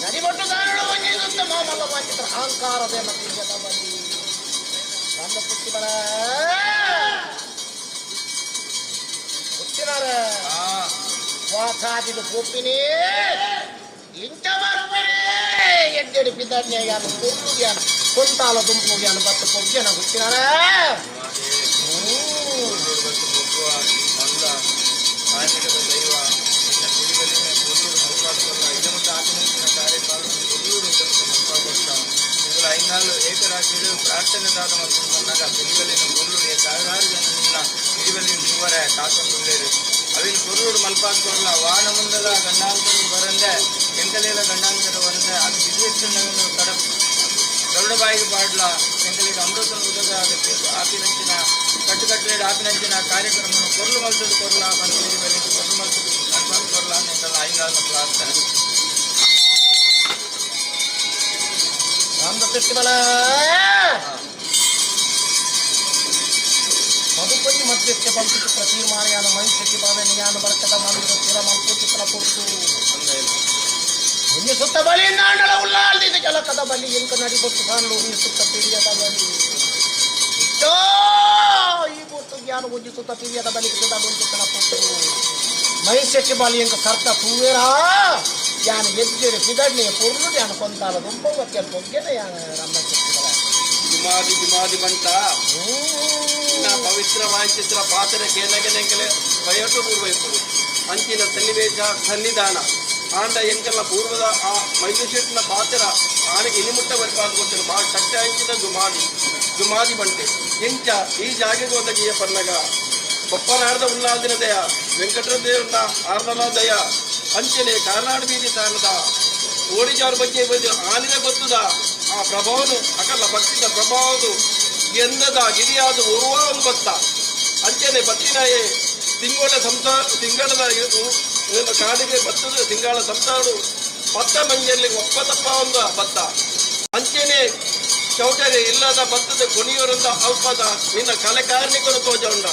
ನಡಿಬಟ್ಟು ದಾರುಳು ಒಂಜಿಸುತ್ತ ಮಾಮಲ್ಲ ವಾಚಿತ್ರ ಅಹಂಕಾರದ ಮತ್ತಿರದ ಬಲಿ ಬಂದ ಪುಟ್ಟಿಬಲ ಪುಟ್ಟಿನಾರೆ ವಾಸಾದಿದು ಪೂಪಿನೇ ಇಂಚ ಬರ್ಬರೇ ಎಡ್ಡೆಡು ಪಿದನ್ಯಾನು ಪೂರ್ಣುಗ್ಯಾನು ಕೊಂತಾಲ ದುಂಪುಗ್ಯಾನು ಬತ್ತು ಪೊಗ್ಗ್ಯಾನ ಪುಟ್ಟಿನಾರೆ ಐನಾಳು ಏಕರಾಶಿಗಳು ಪ್ರಾರ್ಥನೆ ದಾದ ಮಲ್ಕೊಂಡಾಗ ಬೆಲಿಗಲಿನ ಕೊರ್ಲುಡು ಸಾವಿರಾರು ಜನ ನಿನ್ನ ಹಿಡಿಬಲಿನ ಸುವರೆ ಕಾಕೊಂಡುಳ್ಳೇರು ಅವಿನ ಕೊರ್ಲುಡು ಮಲ್ಪಾಡ್ಕೊಡ್ಲ ವಾನ ಮುಂದಲ ಗಂಡಾಂತರ ಬರಂದೆ ಎಂಕಲೇಲ ಗಂಡಾಂತರ ಬರಂದೆ ಅದು ಬಿಸಿವೆಚ್ಚನ್ನು ಕಡ ಗರುಡಬಾಯಿಗೆ ಪಾಡ್ಲ ಎಂಕಲಿಗೆ ಅಮೃತ ಉದಗ ಅದಕ್ಕೆ ಆಪಿನಂಚಿನ ಕಟ್ಟುಕಟ್ಟಲೇಡು ಆಪಿನಂಚಿನ ಕಾರ್ಯಕ್ರಮವನ್ನು ಕೊರ್ಲು ಮಲ್ತದ್ದು ಕೊರ್ಲ ಬಂದು ಬಲಿಂದು ಕೊರ್ಲು ಮಲ್ತದ್ದು ಮಲ್ಪಾಡ್ ಕೊರ್ಲ ಎಂಕಲ್ಲ ಐನಾಳು ಪ್ರಾರ್ಥನೆ ಪುಟ್ಟಿಬಲ ಮಧುಪತಿ ಮಧ್ಯಕ್ಕೆ ಬಂತು ಪ್ರತಿಮಾನೆಯಾನ ಮನುಷ್ಯಕ್ಕೆ ಬಾವನೆಯಾನ ಬರ್ತದ ಮಂದಿರ ಸ್ಥಿರ ಮಲ್ಪುಚಿತ್ರ ಪುಟ್ಟು ಸುತ್ತ ಬಲಿಯಿಂದ ಅಂಡಳ ಉಲ್ಲಾಲ್ದಿದ ಜಲಕದ ಬಲಿ ಎಂಕ ನಡಿಬೊಟ್ಟು ಕಾಣಲು ಸುತ್ತ ಪಿರಿಯದ ಬಲಿ ಇಷ್ಟೋ ಈ ಪುಟ್ಟು ಜ್ಞಾನ ಉಜ್ಜಿಸುತ್ತ ಪಿರಿಯದ ಬಲಿ ಬಂಚುತ್ತನ ಪುಟ್ಟು ಮನುಷ್ಯಕ್ಕೆ ಬಲಿ ಎಂಕ ಕರ್ತ ತೂವೇರಾ ಯಾನ ಎಜ್ಜೆರೆ ಪಿದಡ್ನೆ ಪುರ್ಲು ಯಾನ ಕೊಂತಾಲ ದುಂಬಕ್ಕೆ ಪೊಗ್ಗೆನೆ ಯಾನ ರಮ್ಮ ಚಿತ್ರ ಜುಮಾದಿ ಜುಮಾದಿ ಬಂಟ ಪವಿತ್ರ ವಾಂಚಿತ್ರ ಪಾತ್ರ ಕೇನಗೆನೆಂಕಲೆ ಬಯಟು ಪೂರ್ವೈಪುಡು ಅಂಚಿನ ಸನ್ನಿವೇಶ ಸನ್ನಿಧಾನ ಆಂಡ ಎಂಕಲ್ಲ ಪೂರ್ವದ ಆ ಮೈಸೂರಿನ ಪಾತ್ರ ಆನೆಗೆ ಇನಿಮುಟ್ಟ ಬರ್ಪಾದು ಗೊತ್ತಿಲ್ಲ ಭಾಳ ಕಟ್ಟ ಅಂಚಿನ ಜುಮಾದಿ ಬಂಟೆ ಎಂಚ ಈ ಜಾಗೆಗೆ ಒದಗಿಯ ಪನ್ನಗ ಬಪ್ಪನಾರ್ದ ಉಲ್ಲಾದಿನ ದಯ ವೆಂಕಟರದೇವನ ಆರ್ದನ ದಯ ಅಂಚನೆ ಕಾರ್ನಾಡು ಬೀದಿ ತಾಣದ ಓಡಿಜಾರ ಬಗ್ಗೆ ಬಂದು ಆನಿನ ಗೊತ್ತದ ಆ ಪ್ರಭಾವನು ಅಕಲ್ಲ ಭಕ್ತಿಯ ಪ್ರಭಾವದು ಎಂದದ ಗಿರಿಯಾದ ಓರ್ವ ಒಂದು ಭತ್ತ ಅಂಚನೆ ಬತ್ತಿನಾಯೇ ತಿಂಗಳದ ಕಾಡಿಗೆ ಭತ್ತದ ತಿಂಗಳ ಸಂಸಾರು ಭತ್ತ ಮಂಜಲ್ಲಿ ಒಪ್ಪತಪ್ಪ ಒಂದು ಭತ್ತ ಅಂಚನೆ ಚೌಟರಿ ಇಲ್ಲದ ಭತ್ತದ ಕೊನೆಯವರಿಂದ ಅಲ್ಪದ ನಿನ್ನ ಕಲೆ ಕಾರ್ಮಿಕರು ತೋಜೊಂಡ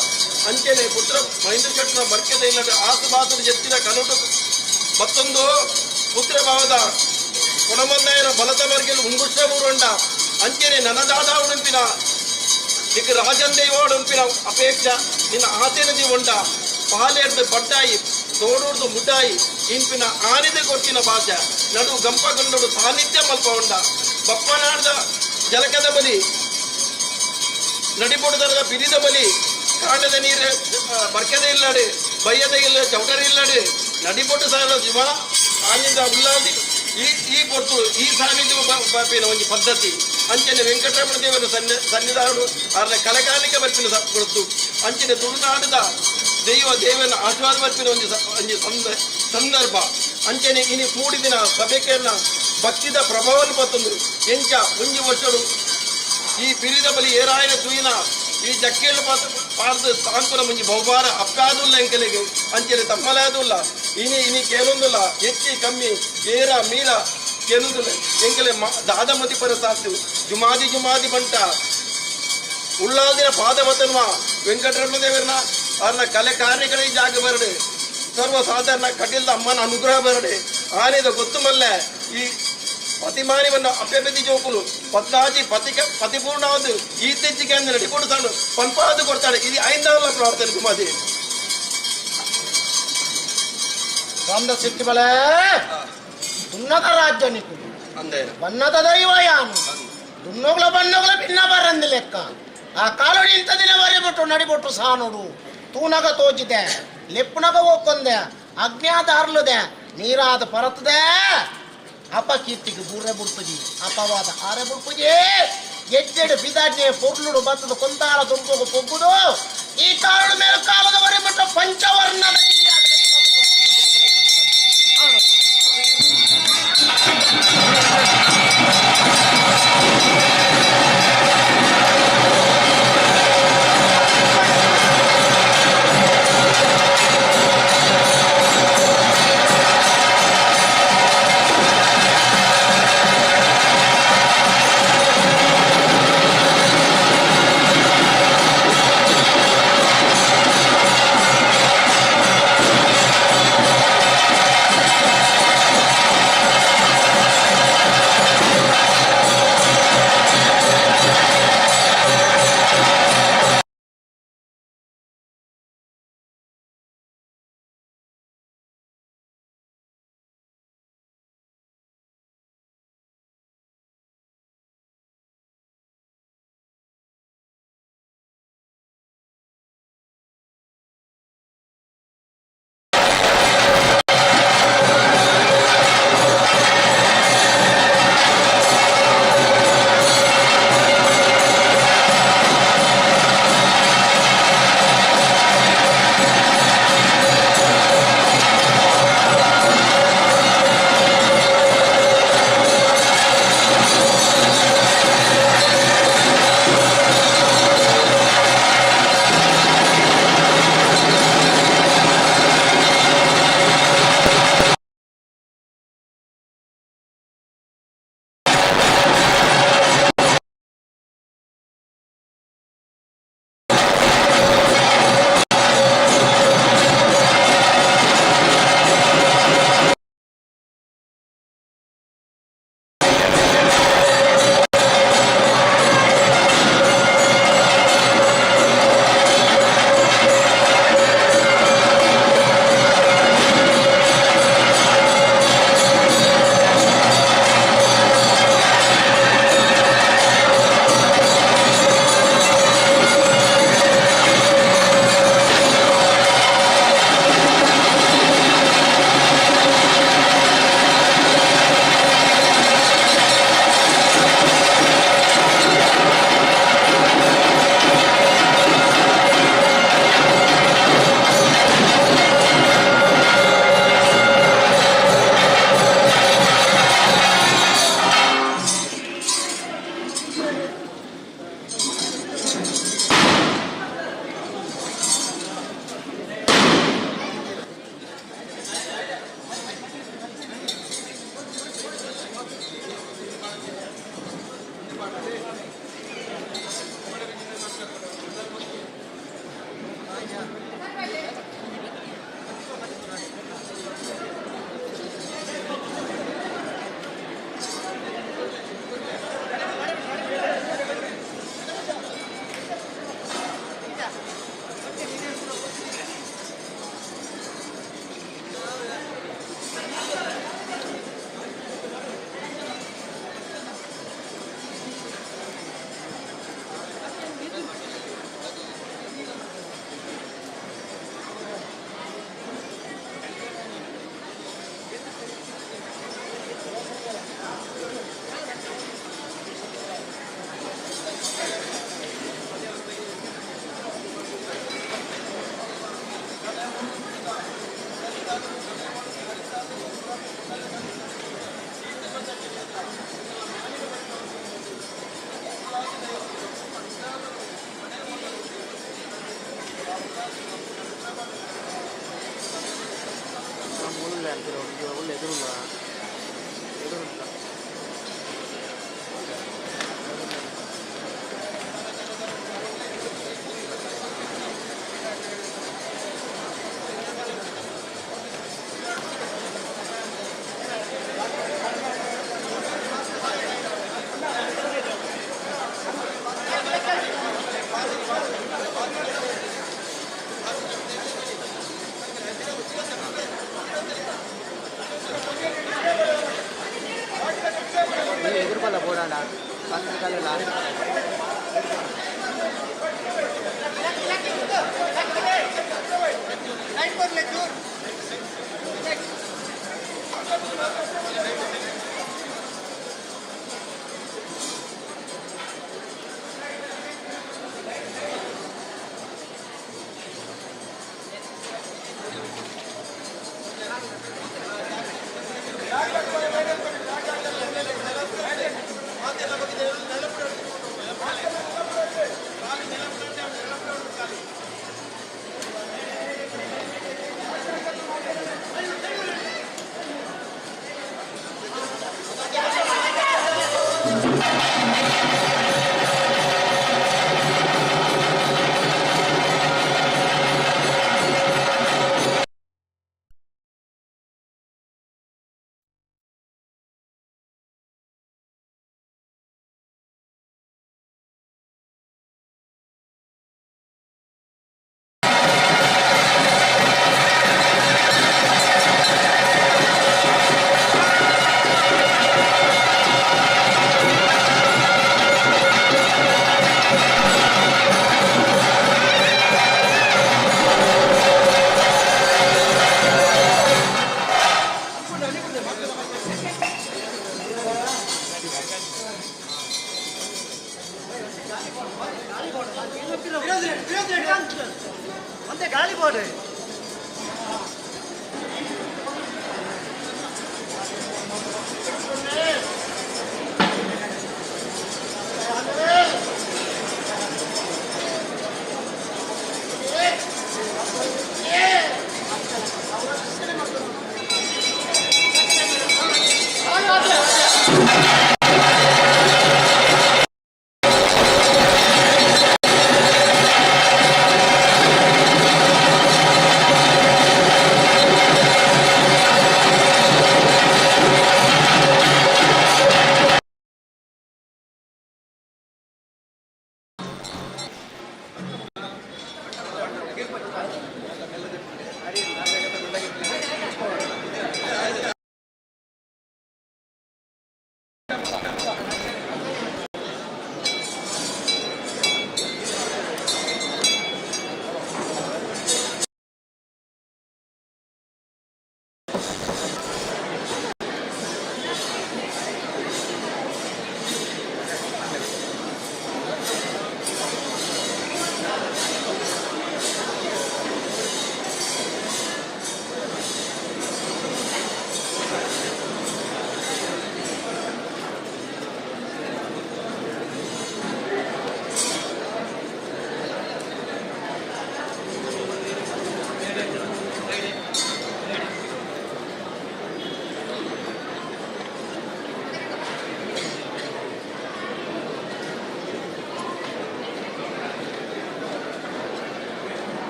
ಅಂಚನೆ ಪುತ್ರ ಮಹೇಂದ್ರ ಶೆಟ್ಟನ ಬರ್ಕೆದ ಇಲ್ಲದ ಆಸುಬಾಸದ ಎತ್ತಿನ ಕನಟು ಮತ್ತೊಂದು ಪುತ್ರ ಭಾವದ ಕೊಡಮಂದಾಯರ ಬಲದ ವರ್ಗಲು ಮುಂಗುಷ್ಟ ಊರುಂಡ ಅಂಚನೆ ನನದಾದ ಉಡುಪಿನ ಈಗ ರಾಜಂದೇವಾಡು ಉಂಪಿನ ಅಪೇಕ್ಷ ನಿನ್ನ ಆತೇನದಿ ಉಂಡ ಪಾಲೇರ್ದು ಬಡ್ಡಾಯಿ ತೋಡೂರ್ದು ಮುಡ್ಡಾಯಿ ಇಂಪಿನ ಆನಿದೆ ಕೊಟ್ಟಿನ ಭಾಷೆ ನಡು ಗಂಪಗೊಂಡು ಸಾನ್ನಿಧ್ಯ ಮಲ್ಪ ಉಂಡ ಬಪ್ಪನಾಡ್ದ ಜಲಕದ ಬಲಿ ನಡಿಪುಡದ ಪಿರಿದ ಬಲಿ ಕಾಂಡದ ನೀರು ಬರ್ಕೆದ ಇಲ್ಲಡೆ ಬಯ್ಯದ ಇಲ್ಲ ಚೌಟರಿ ಇಲ್ಲಡೆ ನಡಿಪೊಟ್ಟು ಸಾಲ ಜೀವ ಆನಿಂದ ಉಲ್ಲಾದಿ ಈ ಕೊಟ್ಟು ಈ ಸಾನ್ನಿಧ್ಯ ಬರ್ಪಿನ ಒಂದು ಪದ್ಧತಿ ಅಂಚನೆ ವೆಂಕಟರಮಣ ದೇವರ ಸನ್ನಿಧಾನ ಅವರ ಕಲೆಕಾಲಿಕೆ ಬರ್ಪಿನ ಕೊಡ್ತು ಅಂಚನೆ ತುಳುನಾಡದ ದೇವನ ಆಶೀರ್ವಾದ ಬರ್ಪಿನ ಒಂದು ಸಂದರ್ಭ ಅಂಚನೆ ಇನಿ ಕೂಡಿದಿನ ಸಭೆಕೆಯನ್ನ ಭಕ್ತಿದ ಪ್ರಭಾವವನ್ನು ಪತ್ತೊಂದು ಎಂಚ ಮುಂಜಿ ವರ್ಷಡು ಈ ಪಿರಿದ ಬಲಿ ಏರಾಯನ ತುಯಿನ ಈ ಜಕ್ಕೇಳು ಪಾರ್ದು ತಾಂಕುಲ ಮುಂಜಿ ಬಹುಭಾರ ಅಪ್ಪಾದುಲ್ಲ ಎಂಕಲೆಗೆ ಅಂಚನೆ ತಪ್ಪಲಾದುಲ್ಲ ಇನಿ ಕೇಳೊಂದುಲ್ಲ ಹೆಚ್ಚಿ ಕಮ್ಮಿ ಏರ ಮೀಲ ಕೇಳುವುದಿಲ್ಲ ಎಂಕಲೆ ದಾದ ಮತಿ ಪರಸಾತು ಜುಮಾದಿ ಬಂಟ ಉಳ್ಳಾದಿನ ಪಾದವತನ್ವ ವೆಂಕಟರಮಣ ದೇವರನ್ನ ಅವ್ರನ್ನ ಕಲೆ ಕಾರ್ಯಗಳಿಗೆ ಜಾಗ ಬರಡೆ ಸರ್ವಸಾಧಾರಣ ಕಟಿಲ್ದ ಅಮ್ಮನ ಅನುಗ್ರಹ ಬರಡೆ ಆನೆದ ಗೊತ್ತು ಮಲ್ಲೆ ಈ ಪತಿಮಾನಿವನ್ನು ಅಪ್ಯಪತಿ ಜೋಕುಲು ಪತ್ನಾಜಿ ಪತಿಪೂರ್ಣವಾದ ಈತ್ತೆಚ್ಚಿಗೆ ಅಂದ್ರೆ ನಡಿಕೊಡ್ತಾಳು ಪಂಪಾದು ಕೊಡ್ತಾಳೆ ಇದು ಐದವಲ್ಲ ಪ್ರಾರ್ಥನೆ ಜುಮಾದಿ ರಾಮದ ಸಿಟ್ಟಿ ಬಲ ಉನ್ನತ ರಾಜ್ಯ ನಿಕ್ಕು ಬನ್ನದ ದೈವ ಯಾನು ದುನ್ನೋಗ್ಲ ಬನ್ನೋಗ್ಲ ಭಿನ್ನ ಬರಂದಿ ಲೆಕ್ಕ ಆ ಕಾಲುಡಿ ಇಂಥ ದಿನ ಬರಿಬಿಟ್ಟು ನಡಿಬಿಟ್ಟು ಸಾನುಡು ತೂನಗ ತೋಜಿದೆ ಲೆಪ್ಪುನಗ ಹೋಗ್ಕೊಂದೆ ಅಜ್ಞಾತ ಹರ್ಲದೆ ನೀರಾದ ಪರತದೆ ಅಪಕೀರ್ತಿಗೆ ಬೂರೆ ಬಿಡ್ತದಿ ಅಪವಾದ ಆರೆ ಬಿಡ್ಪುಜಿ ಎಜ್ಜೆಡು ಬಿದಾಡ್ನೆ ಪೊರ್ಲುಡು ಬತ್ತದ ಕೊಂದಾಳ ದುಂಪುಗು ಪೊಗ್ಗುದು ಈ ಕಾರಣ ಮೇಲೆ ಕಾಲದ ಬರಿಬಿಟ್ಟು ಪಂಚವರ್ಣದ ಅಂತೆ ಗಾಳಿ ಬೋರ್ಡ್ Yeah.